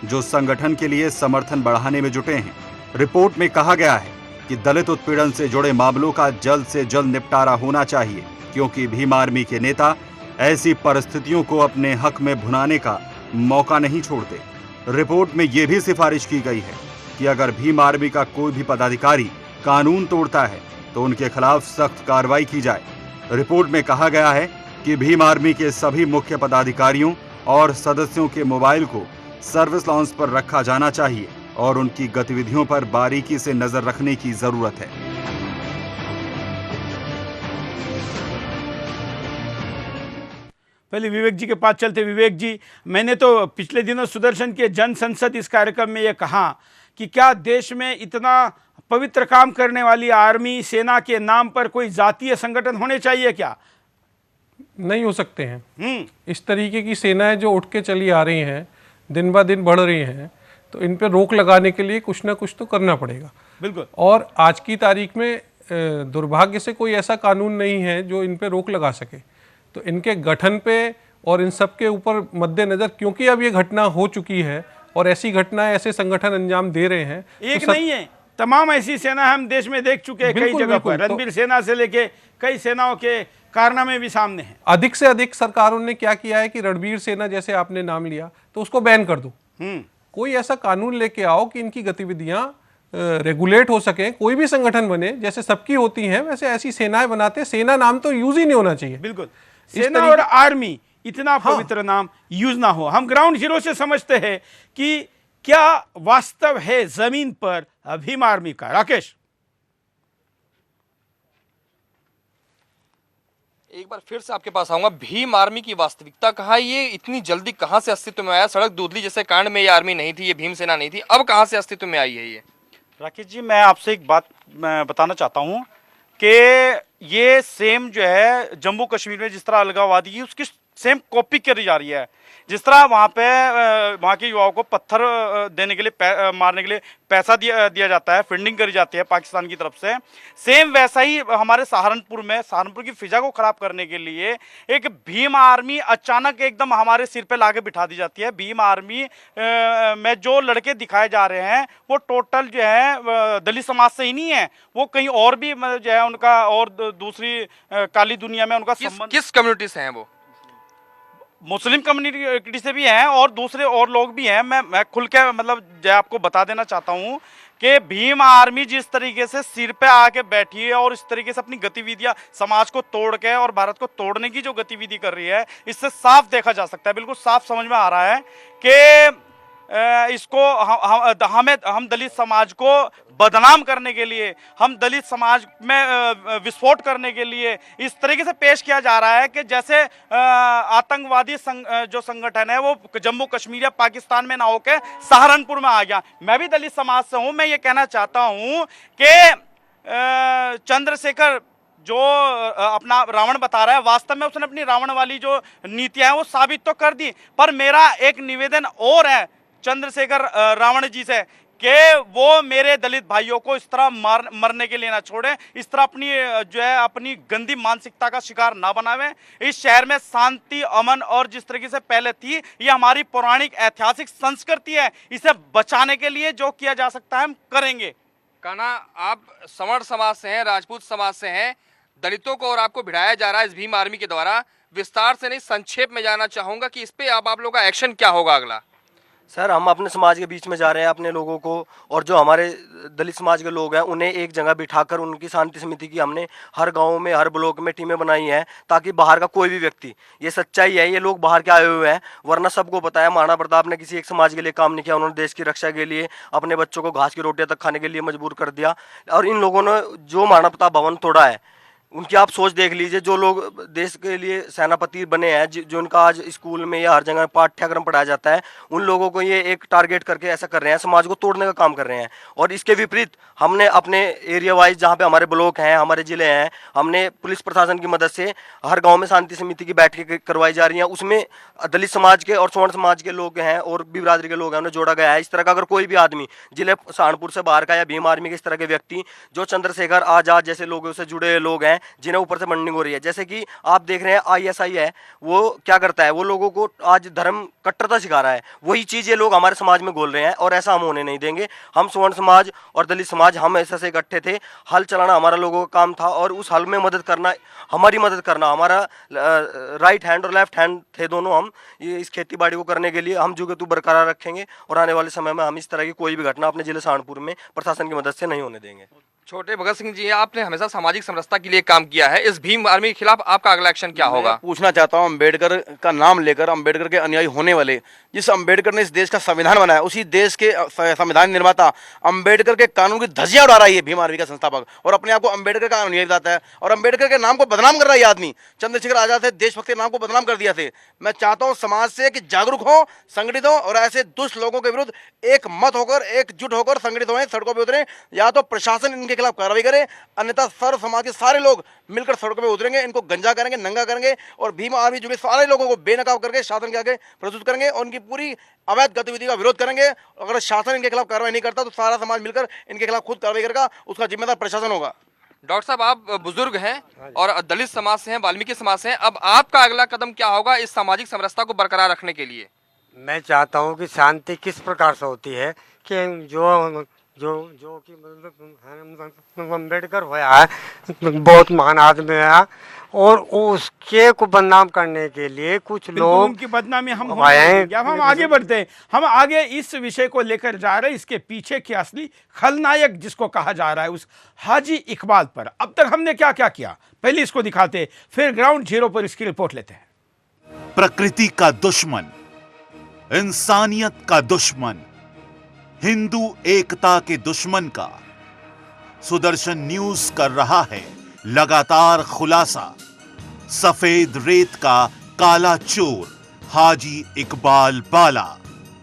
जो संगठन के लिए समर्थन बढ़ाने में जुटे हैं। रिपोर्ट में कहा गया है कि दलित उत्पीड़न से जुड़े मामलों का जल्द से जल्द निपटारा होना चाहिए, क्योंकि भीम आर्मी के नेता ऐसी परिस्थितियों को अपने हक में भुनाने का मौका नहीं छोड़ते। रिपोर्ट में यह भी सिफारिश की गई है कि अगर भीम आर्मी का कोई भी पदाधिकारी कानून तोड़ता है तो उनके खिलाफ सख्त कार्रवाई की जाए। रिपोर्ट में कहा गया है कि भीम आर्मी के सभी मुख्य पदाधिकारियों और सदस्यों के मोबाइल को सर्विस लॉन्च पर रखा जाना चाहिए और उनकी गतिविधियों पर बारीकी से नजर रखने की जरूरत है। पहले विवेक जी के पास चलते। विवेक जी, मैंने तो पिछले दिनों सुदर्शन के जन संसद इस कार्यक्रम में ये कहा कि क्या देश में इतना पवित्र काम करने वाली आर्मी सेना के नाम पर कोई जातीय संगठन होने चाहिए क्या? नहीं हो सकते हैं। इस तरीके की सेनाएं जो उठ के चली आ रही हैं, दिन ब दिन बढ़ रही हैं, तो इन पे रोक लगाने के लिए कुछ ना कुछ तो करना पड़ेगा। बिल्कुल। और आज की तारीख में दुर्भाग्य से कोई ऐसा कानून नहीं है जो इन पे रोक लगा सके। तो इनके गठन पे और इन सब के ऊपर मद्देनजर, क्योंकि अब ये घटना हो चुकी है और ऐसी घटनाएं ऐसे संगठन अंजाम दे रहे हैं, एक नहीं है, तमाम ऐसी सेना हम देश में देख चुके हैं कई जगह पर। रणबीर सेना से लेके कई सेनाओं के कारनामे भी सामने हैं। अधिक से अधिक सरकारों ने क्या किया है कि रणबीर सेना जैसे आपने नाम लिया तो उसको बैन कर दो। कोई ऐसा कानून लेके आओ कि इनकी गतिविधियां रेगुलेट हो सके। कोई भी संगठन बने, जैसे सबकी होती हैं वैसे ऐसी सेनाएं बनाते। सेना नाम तो यूज ही नहीं होना चाहिए। बिल्कुल, सेना और आर्मी इतना पवित्र नाम यूज ना हो। हम ग्राउंड जीरो से समझते हैं कि क्या वास्तव है जमीन पर भीम आर्मी का। राकेश, एक बार फिर से आपके पास आऊंगा। भीम आर्मी की वास्तविकता कहाँ, ये इतनी जल्दी कहां से अस्तित्व में आया? सड़क दूधली जैसे कांड में ये आर्मी नहीं थी, ये भीम सेना नहीं थी, अब कहां से अस्तित्व में आई है ये? राकेश जी, मैं आपसे एक बात बताना चाहता हूं कि ये सेम जो है जम्मू कश्मीर में जिस तरह अलगाववादी की उसकी सेम कॉपी करी जा रही है। जिस तरह वहाँ पे वहाँ के युवाओं को पत्थर देने के लिए मारने के लिए पैसा दिया जाता है, फंडिंग करी जाती है पाकिस्तान की तरफ से, सेम वैसा ही हमारे सहारनपुर की फिजा को खराब करने के लिए एक भीम आर्मी अचानक एकदम हमारे सिर पे लाके बिठा दी जाती है। भीम आर्मी में जो लड़के दिखाए जा रहे हैं वो टोटल जो है दलित समाज से ही नहीं है, वो कहीं और भी जो है उनका और दूसरी काली दुनिया में उनका संबंध। किस कम्युनिटी से हैं वो? मुस्लिम कम्युनिटी से भी हैं और दूसरे और लोग भी हैं। मैं खुल के मतलब जो आपको बता देना चाहता हूं कि भीम आर्मी जिस तरीके से सिर पे आके बैठी है और इस तरीके से अपनी गतिविधियां समाज को तोड़ के और भारत को तोड़ने की जो गतिविधि कर रही है, इससे साफ देखा जा सकता है, बिल्कुल साफ समझ में आ रहा है कि इसको हम दलित समाज को बदनाम करने के लिए, हम दलित समाज में विस्फोट करने के लिए इस तरीके से पेश किया जा रहा है कि जैसे आतंकवादी जो संगठन है वो जम्मू कश्मीर या पाकिस्तान में ना होकर सहारनपुर में आ गया। मैं भी दलित समाज से हूं। मैं ये कहना चाहता हूं कि चंद्रशेखर जो अपना रावण बता रहा है, वास्तव में उसने अपनी रावण वाली जो नीतियां हैं वो साबित तो कर दी। पर मेरा एक निवेदन और है चंद्रशेखर रावण जी से कि वो मेरे दलित भाइयों को इस तरह मरने के लिए ना छोड़े, इस तरह अपनी जो है अपनी गंदी मानसिकता का शिकार ना बनावे। इस शहर में शांति, अमन और जिस तरीके से पहले थी, ये हमारी पौराणिक ऐतिहासिक संस्कृति है। इसे बचाने के लिए जो किया जा सकता है हम करेंगे। कान्हा, आप सवर्ण समाज से हैं, राजपूत समाज से हैं, दलितों को और आपको भिड़ाया जा रहा है इस भीम आर्मी के द्वारा। विस्तार से नहीं, संक्षेप में जानना चाहूंगा कि इस पे अब आप लोगों का एक्शन क्या होगा अगला? सर हम अपने समाज के बीच में जा रहे हैं, अपने लोगों को और जो हमारे दलित समाज के लोग हैं उन्हें एक जगह बिठाकर उनकी शांति समिति की हमने हर गांव में हर ब्लॉक में टीमें बनाई हैं, ताकि बाहर का कोई भी व्यक्ति, ये सच्चाई है, ये लोग बाहर के आए हुए हैं, वरना सबको पता है महाराणा प्रताप ने किसी एक समाज के लिए काम नहीं किया, उन्होंने देश की रक्षा के लिए अपने बच्चों को घास की रोटियां तक खाने के लिए मजबूर कर दिया। और इन लोगों ने जो महाराणा प्रताप भवन तोड़ा है, उनकी आप सोच देख लीजिए। जो लोग देश के लिए सेनापति बने हैं, जो उनका आज स्कूल में या हर जगह पाठ्यक्रम पढ़ाया जाता है, उन लोगों को ये एक टारगेट करके ऐसा कर रहे हैं, समाज को तोड़ने का काम कर रहे हैं। और इसके विपरीत हमने अपने एरिया वाइज जहाँ पे हमारे ब्लॉक हैं, हमारे ज़िले हैं, हमने पुलिस प्रशासन की मदद से हर गाँव में शांति समिति की बैठकें करवाई जा रही हैं। उसमें दलित समाज के और स्वर्ण समाज के लोग हैं और भी बिरादरी के लोग हैं, उन्हें जोड़ा गया है। इस तरह का अगर कोई भी आदमी जिले सहारनपुर से बाहर का या भीम आर्मी के इस तरह के व्यक्ति जो चंद्रशेखर आजाद जैसे लोगों से जुड़े लोग हैं, जिन्हें ऊपर से मंडिंग हो रही है, जैसे कि आप देख रहे हैं ISI है, वो क्या करता है, वो लोगों को आज धर्म कट्टरता सिखा रहा है। वही चीज़ ये लोग हमारे समाज में बोल रहे हैं और ऐसा हम होने नहीं देंगे। हम स्वर्ण समाज और दलित समाज हम ऐसे से इकट्ठे थे, हल चलाना हमारा लोगों का काम था और उस हल में मदद करना, हमारी मदद करना, हमारा राइट हैंड और लेफ्ट हैंड थे दोनों हम। ये इस खेती बाड़ी को करने के लिए हम जुगे तू बरकरार रखेंगे और आने वाले समय में हम इस तरह की कोई भी घटना अपने जिले सहारनपुर में प्रशासन की मदद से नहीं होने देंगे। छोटे भगत सिंह जी, आपने हमेशा सामाजिक समरसता के लिए काम किया है, इस भीम आर्मी के खिलाफ आपका अगला एक्शन क्या होगा? पूछना चाहता हूं, अम्बेडकर का नाम लेकर अम्बेडकर के अनुयायी होने वाले, जिस अम्बेडकर ने इस देश का संविधान बनाया, उसी देश के संविधान निर्माता अम्बेडकर के कानून की धज्जियां उड़ा रहा है ये भीम आर्मी का संस्थापक, और अपने आप को अम्बेडकर का अनुयायी बताता है और अम्बेडकर के नाम को बदनाम कर रहा है ये आदमी। चंद्रशेखर आजाद थे, देशभक्त के नाम को बदनाम कर दिया थे। मैं चाहता हूँ समाज से कि जागरूक हो, संगठित हो और ऐसे दुष्ट लोगों के विरुद्ध एक मत होकर, एकजुट होकर संगठित हों, सड़कों पर उतरें। या तो प्रशासन इनके खिलाफ कार्रवाई करे, अन्यथा सर्व समाज के सारे लोग मिलकर सड़कों पे उतरेंगे, इनको गंजा करेंगे, नंगा करेंगे और भीम आर्मी जुड़े सारे लोगों को बेनकाब करके शासन के आगे प्रस्तुत करेंगे और उनकी पूरी अवैध गतिविधि का विरोध करेंगे। अगर शासन इनके खिलाफ कार्रवाई नहीं करता तो सारा समाज मिलकर इनके खिलाफ खुद कार्रवाई करेगा, उसका जिम्मेदार प्रशासन होगा। डॉक्टर साहब, आप बुजुर्ग हैं और दलित समाज से हैं, वाल्मीकि समाज से हैं, अब आपका अगला कदम क्या होगा इस सामाजिक समरसता को बरकरार रखने के लिए? मैं चाहता हूँ कि शांति किस प्रकार से होती है कि जो कि अम्बेडकर हुआ है, बहुत महान आदमी है और उसके को बदनाम करने के लिए कुछ लोग उनकी बदनामी हम हम आगे बढ़ते हैं। हम आगे इस विषय को लेकर जा रहे हैं, इसके पीछे के असली खलनायक जिसको कहा जा रहा है उस हाजी इकबाल पर अब तक हमने क्या क्या किया, पहले इसको दिखाते, फिर ग्राउंड जीरो पर इसकी रिपोर्ट लेते हैं। प्रकृति का दुश्मन, इंसानियत का दुश्मन, हिंदू एकता के दुश्मन का सुदर्शन न्यूज कर रहा है लगातार खुलासा। सफेद रेत का काला चोर हाजी इकबाल बाला।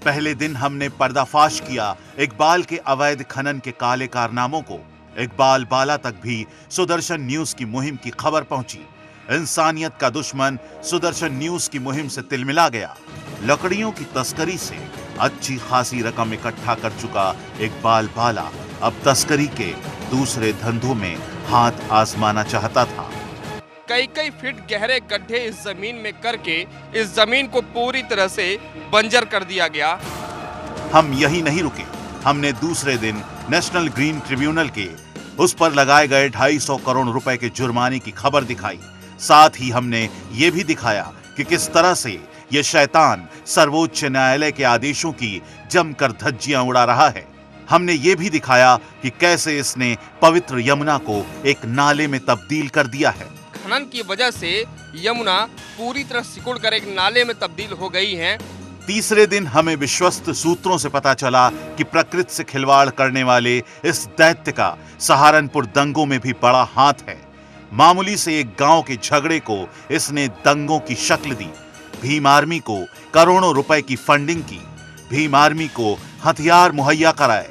पहले दिन हमने पर्दाफाश किया इकबाल के अवैध खनन के काले कारनामों को। इकबाल बाला तक भी सुदर्शन न्यूज की मुहिम की खबर पहुंची। इंसानियत का दुश्मन सुदर्शन न्यूज की मुहिम से तिलमिला गया। लकड़ियों की तस्करी से अच्छी खासी रकम इकट्ठा कर चुका इकबाल बाला अब तस्करी के दूसरे धंधों में हाथ आजमाना चाहता था। कई फीट गहरे गड्ढे इस जमीन में करके इस जमीन को पूरी तरह से बंजर कर दिया गया। हम यही नहीं रुके, हमने दूसरे दिन नेशनल ग्रीन ट्रिब्यूनल के उस पर लगाए गए 250 करोड़ रुपए के जुर्माने की खबर दिखाई। साथ ही हमने ये भी दिखाया कि किस तरह से ये शैतान सर्वोच्च न्यायालय के आदेशों की जमकर धज्जियां उड़ा रहा है। हमने ये भी दिखाया कि कैसे इसने पवित्र यमुना को एक नाले में तब्दील कर दिया है। खनन की वजह से यमुना पूरी तरह सिकुड़ कर एक नाले में तब्दील हो गई है। तीसरे दिन हमें विश्वस्त सूत्रों से पता चला कि प्रकृति से खिलवाड़ करने वाले इस दैत्य का सहारनपुर दंगों में भी बड़ा हाथ है। मामूली से एक गांव के झगड़े को इसने दंगों की शक्ल दी। भीम आर्मी को करोड़ों रुपए की फंडिंग की, भीम आर्मी को हथियार मुहैया कराए।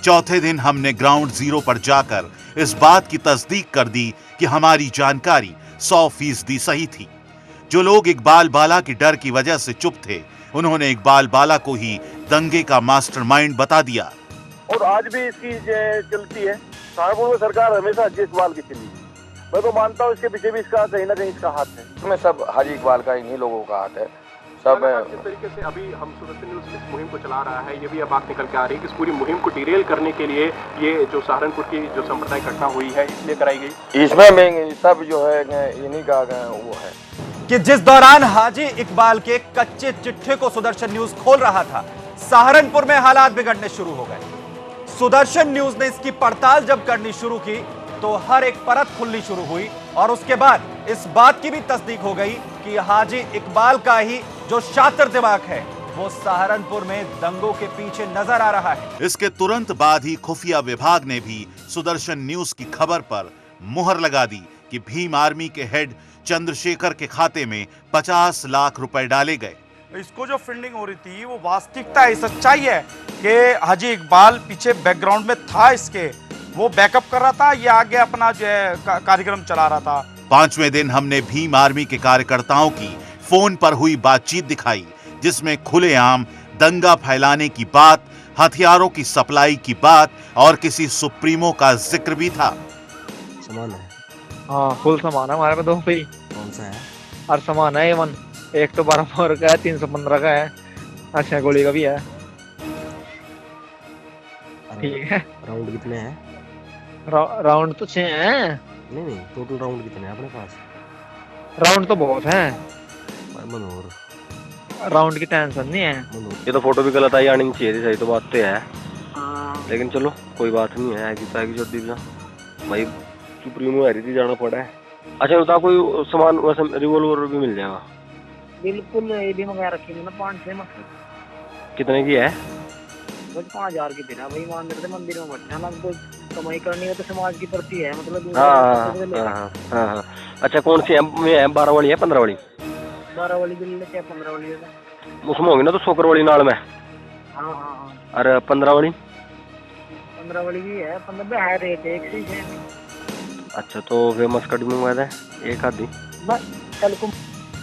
चौथे दिन हमने ग्राउंड जीरो पर जाकर इस बात की तस्दीक कर दी कि हमारी जानकारी 100% सही थी। जो लोग इकबाल बाला के डर की वजह से चुप थे, उन्होंने इकबाल बाला को ही दंगे का मास्टरमाइंड बता दिया। और आज भी इसकी चलती है। सहारनपुर में सरकार हमेशा हाजी इकबाल की चली। मैं तो मानता हूँ इसके पीछे भी इसका कहीं ना कहीं इसका हाथ है। इसमें सब हाजी इकबाल का इन्हीं लोगों का हाथ है। सब जिस तरीके से अभी हम सुदर्शन न्यूज़ इस मुहिम को चला रहा है, ये भी अब बात निकल के आ रही है कि इस पूरी मुहिम को डिरेल करने के लिए ये जो सहारनपुर की जो सांप्रदायिक घटना हुई है इसलिए कराई गई। इसमें सब जो है इन्हीं का वो है। कि जिस दौरान हाजी इकबाल के कच्चे चिट्ठे को सुदर्शन न्यूज खोल रहा था, सहारनपुर में हालात बिगड़ने शुरू हो गए। सुदर्शन न्यूज ने इसकी पड़ताल जब करनी शुरू की तो हर एक परत खुलनी शुरू हुई और उसके बाद इस बात की भी तस्दीक हो गई कि हाजी इकबाल का ही जो शातिर दिमाग है वो सहारनपुर में दंगों के पीछे नजर आ रहा है। इसके तुरंत बाद ही खुफिया विभाग ने भी सुदर्शन न्यूज की खबर पर मुहर लगा दी कि भीम आर्मी के हेड चंद्रशेखर के खाते में 50 लाख रुपए डाले गए। इसको जो फंडिंग हो रही थी वो वास्तविकता है, सच्चाई है कि हाजी इकबाल पीछे बैकग्राउंड में था, इसके वो बैकअप कर रहा था, ये आगे अपना जो है कार्यक्रम चला रहा था। 5वें दिन हमने भीम आर्मी के कार्यकर्ताओं की फोन पर हुई बातचीत दिखाई, जिसमें खुलेआम दंगा फैलाने की बात, हथियारों की सप्लाई की बात और किसी सुप्रीमो का जिक्र भी था। सामान है, हाँ फुल सामान है हमारे पे। 2 भाई कौन सा है? हर सामान है एवन। एक तो 12 बोर का है, 315 का है, 6 गोली का भी है। ठीक है। राउंड कितने हैं? राउंड तो 6 हैं। नहीं, टोटल राउंड कितने हैं अपने पास? राउंड तो बहुत हैं। मनोहर, राउंड की टेंशन नहीं है। ये तो फोटो भी गलत आई आनी नहीं चाहिए थी, सही तो बात तो है, लेकिन चलो कोई बात नहीं है। आएगी तो आएगी, जल्दी भी भाई सुप्रीमो हरी थी, जाना पड़ा है। अच्छा बता, कोई सामान वैसे रिवॉल्वर भी मिल जाएगा? बिल्कुल, ये भी मंगा रखी है ना 5-6 मत। कितने की है? 5000 की देना भाई, मान लेते मंदिर में बैठा ना, तो कमाई करनी है तो समाज की प्रति है, मतलब। हाँ। अच्छा कौन सी है? 12 वाली है 15 वाली? 12 वाली भी लेते हैं, 15 वाली लेते। उसमें होगी ना तो सोकर वाली नाल में? हाँ। अरे 15 वाली? 15 वाली भी है, 15 है रेट एक से है। अच्छा तो वे मस्कट भी मंगवा दे एक आधी बस कल को।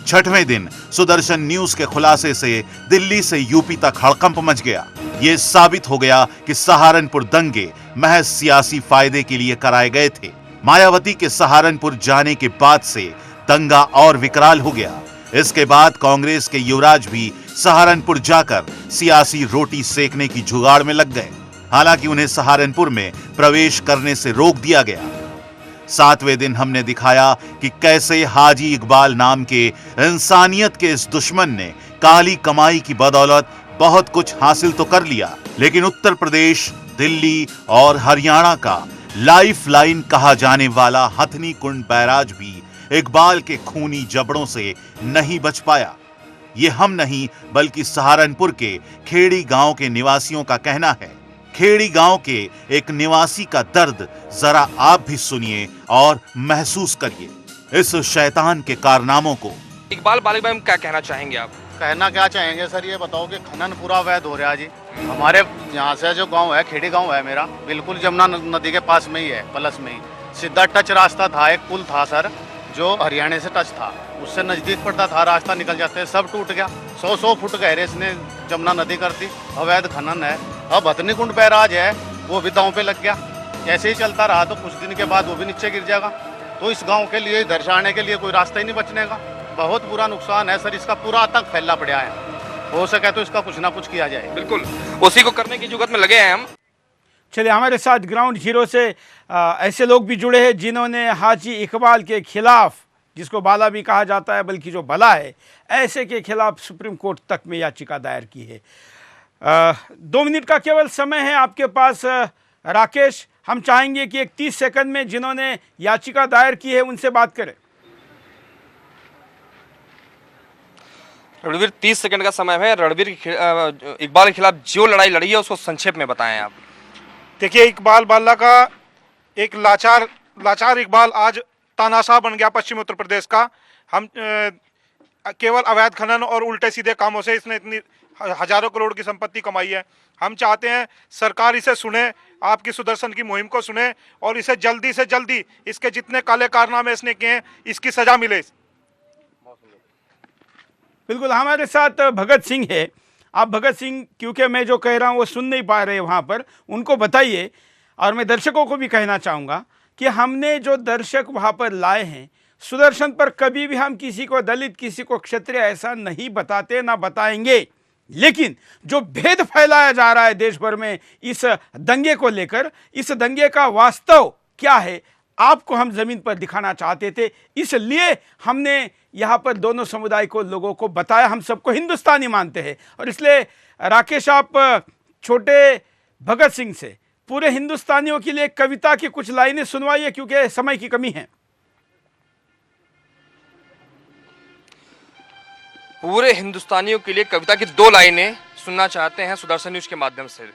6वें दिन सुदर्शन न्यूज के खुलासे से दिल्ली से यूपी तक हड़कंप मच गया। ये साबित हो गया कि सहारनपुर दंगे महज सियासी फायदे के लिए कराए गए थे। मायावती के सहारनपुर जाने के बाद से दंगा और विकराल हो गया। इसके बाद कांग्रेस के युवराज भी सहारनपुर जाकर सियासी रोटी सेकने की जुगाड़ में लग गए। हालांकि उन्हें सहारनपुर में प्रवेश करने से रोक दिया गया। 7वें दिन हमने दिखाया कि कैसे हाजी इकबाल नाम के इंसानियत के इस दुश्मन ने काली कमाई की बदौलत बहुत कुछ हासिल तो कर लिया, लेकिन उत्तर प्रदेश, दिल्ली और हरियाणा का लाइफलाइन कहा जाने वाला हथनी कुंड बैराज भी इकबाल के खूनी जबड़ों से नहीं बच पाया। ये हम नहीं बल्कि सहारनपुर के खेड़ी गांव के निवासियों का कहना है। खेड़ी गांव के एक निवासी का दर्द जरा आप भी सुनिए और महसूस करिए इस शैतान के कारनामों को। इकबाल बालिक भाई, क्या कहना चाहेंगे आप? कहना क्या चाहेंगे सर, ये बताओ कि खनन पूरा अवैध हो रहा है जी। हमारे यहाँ से जो गांव है, खेड़ी गांव है मेरा, बिल्कुल जमुना नदी के पास में ही है, पलस में ही। सीधा टच रास्ता था, एक पुल था सर जो हरियाणा से टच था, उससे नजदीक पड़ता था रास्ता, निकल जाते, सब टूट गया। 100 फुट गहरे इसने जमुना नदी कर दी। अवैध खनन है। अब हथनी कुंड बैराज है, वो भी दांव पे लग गया। ऐसे ही चलता रहा तो कुछ दिन के बाद वो भी नीचे गिर जाएगा। तो इस गांव के लिए इधर से आने के लिए कोई रास्ता ही नहीं बचने का। बहुत बुरा नुकसान है सर, इसका पूरा आतंक फैला पड़ा है। हो सके तो इसका कुछ ना कुछ किया जाए। बिल्कुल, उसी को करने की जुगत में लगे हैं हम। चलिए, हमारे साथ ग्राउंड जीरो से ऐसे लोग भी जुड़े हैं जिन्होंने हाजी इकबाल के खिलाफ, जिसको बाला भी कहा जाता है बल्कि जो भला है, ऐसे के खिलाफ सुप्रीम कोर्ट तक में याचिका दायर की है। 2 मिनट का केवल समय है आपके पास राकेश। हम चाहेंगे कि एक 30 सेकंड में जिन्होंने याचिका दायर की है उनसे बात करें। रणवीर, 30 सेकंड का समय है। रणवीर इकबाल के खिलाफ जो लड़ाई लड़ी है उसको संक्षेप में बताएं आप। देखिए, इकबाल बाला का एक लाचार इकबाल आज तानाशाह बन गया पश्चिमी उत्तर प्रदेश का। हम केवल अवैध खनन और उल्टे सीधे कामों से इसने इतनी हजारों करोड़ की संपत्ति कमाई है। हम चाहते हैं सरकार इसे सुने, आपकी सुदर्शन की मुहिम को सुने और इसे जल्दी से जल्दी इसके जितने काले कारनामे इसने किए हैं इसकी सजा मिले। बिल्कुल, हमारे साथ भगत सिंह है। आप भगत सिंह, क्योंकि मैं जो कह रहा हूँ वो सुन नहीं पा रहे वहाँ पर, उनको बताइए। और मैं दर्शकों को भी कहना चाहूँगा कि हमने जो दर्शक वहाँ पर लाए हैं, सुदर्शन पर कभी भी हम किसी को दलित, किसी को क्षत्रिय ऐसा नहीं बताते, ना बताएंगे। लेकिन जो भेद फैलाया जा रहा है देश भर में इस दंगे को लेकर, इस दंगे का वास्तव क्या है आपको हम जमीन पर दिखाना चाहते थे। इसलिए हमने यहाँ पर दोनों समुदाय को लोगों को बताया। हम सबको हिंदुस्तानी मानते हैं और इसलिए राकेश आप छोटे भगत सिंह से पूरे हिंदुस्तानियों के लिए कविता की कुछ लाइनें सुनवाइए क्योंकि समय की कमी है। पूरे हिंदुस्तानियों के लिए कविता की 2 लाइनें सुनना चाहते हैं सुदर्शन न्यूज के माध्यम से।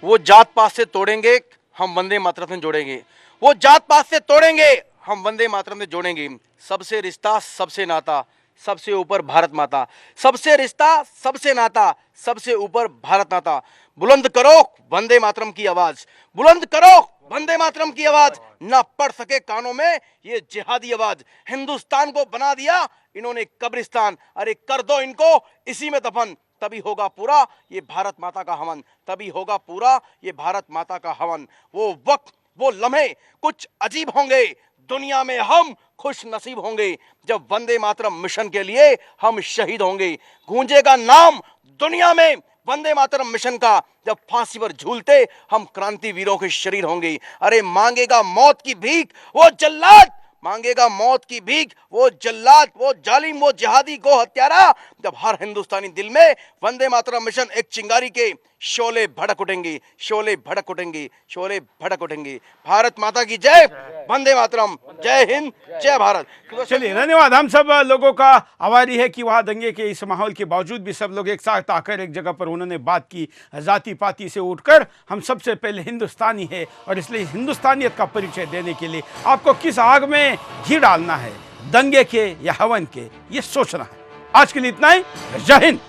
वो जात पात से तोड़ेंगे, हम वंदे मातरम से जोड़ेंगे। वो जात पात से तोड़ेंगे, हम वंदे मातरम से जोड़ेंगे। सबसे रिश्ता, सबसे नाता, सबसे ऊपर भारत माता। सबसे रिश्ता, सबसे नाता, सबसे ऊपर भारत माता। बुलंद करो वंदे मातरम की आवाज, बुलंद करो वंदे मातरम की आवाज। ना पड़ सके कानों में ये जिहादी आवाज। हिंदुस्तान को बना दिया इन्होंने कब्रिस्तान, अरे कर दो इनको इसी में दफन। तभी होगा पूरा ये भारत माता का हवन, तभी होगा पूरा ये भारत माता का हवन। वो वक्त, वो लम्हे कुछ अजीब होंगे, दुनिया में हम खुश नसीब होंगे जब वंदे मातरम मिशन के लिए हम शहीद होंगे। गूंजेगा नाम दुनिया में वंदे मातरम मिशन का जब फांसी पर झूलते हम क्रांति वीरों के शरीर होंगे। अरे मांगेगा मौत की भीख वो जल्लाद, मांगेगा मौत की भीख वो जल्लाद, वो जालिम, वो जिहादी गो हत्यारा। जब हर हिंदुस्तानी दिल में वंदे मातरम मिशन एक चिंगारी के शोले भड़क उठेंगे, शोले भड़क उठेंगे, शोले भड़क उठेंगे। भारत माता की जय, वंदे मातरम, जय हिंद, जय भारत। चलिए धन्यवाद। हम सब लोगों का आभारी है कि वहाँ दंगे के इस माहौल के बावजूद भी सब लोग एक साथ आकर एक जगह पर उन्होंने बात की। जाति पाति से उठकर हम सबसे पहले हिंदुस्तानी है और इसलिए हिंदुस्तानियत का परिचय देने के लिए आपको किस आग में घी डालना है, दंगे के या हवन के, ये सोचना है। आज के लिए इतना ही। जय हिंद।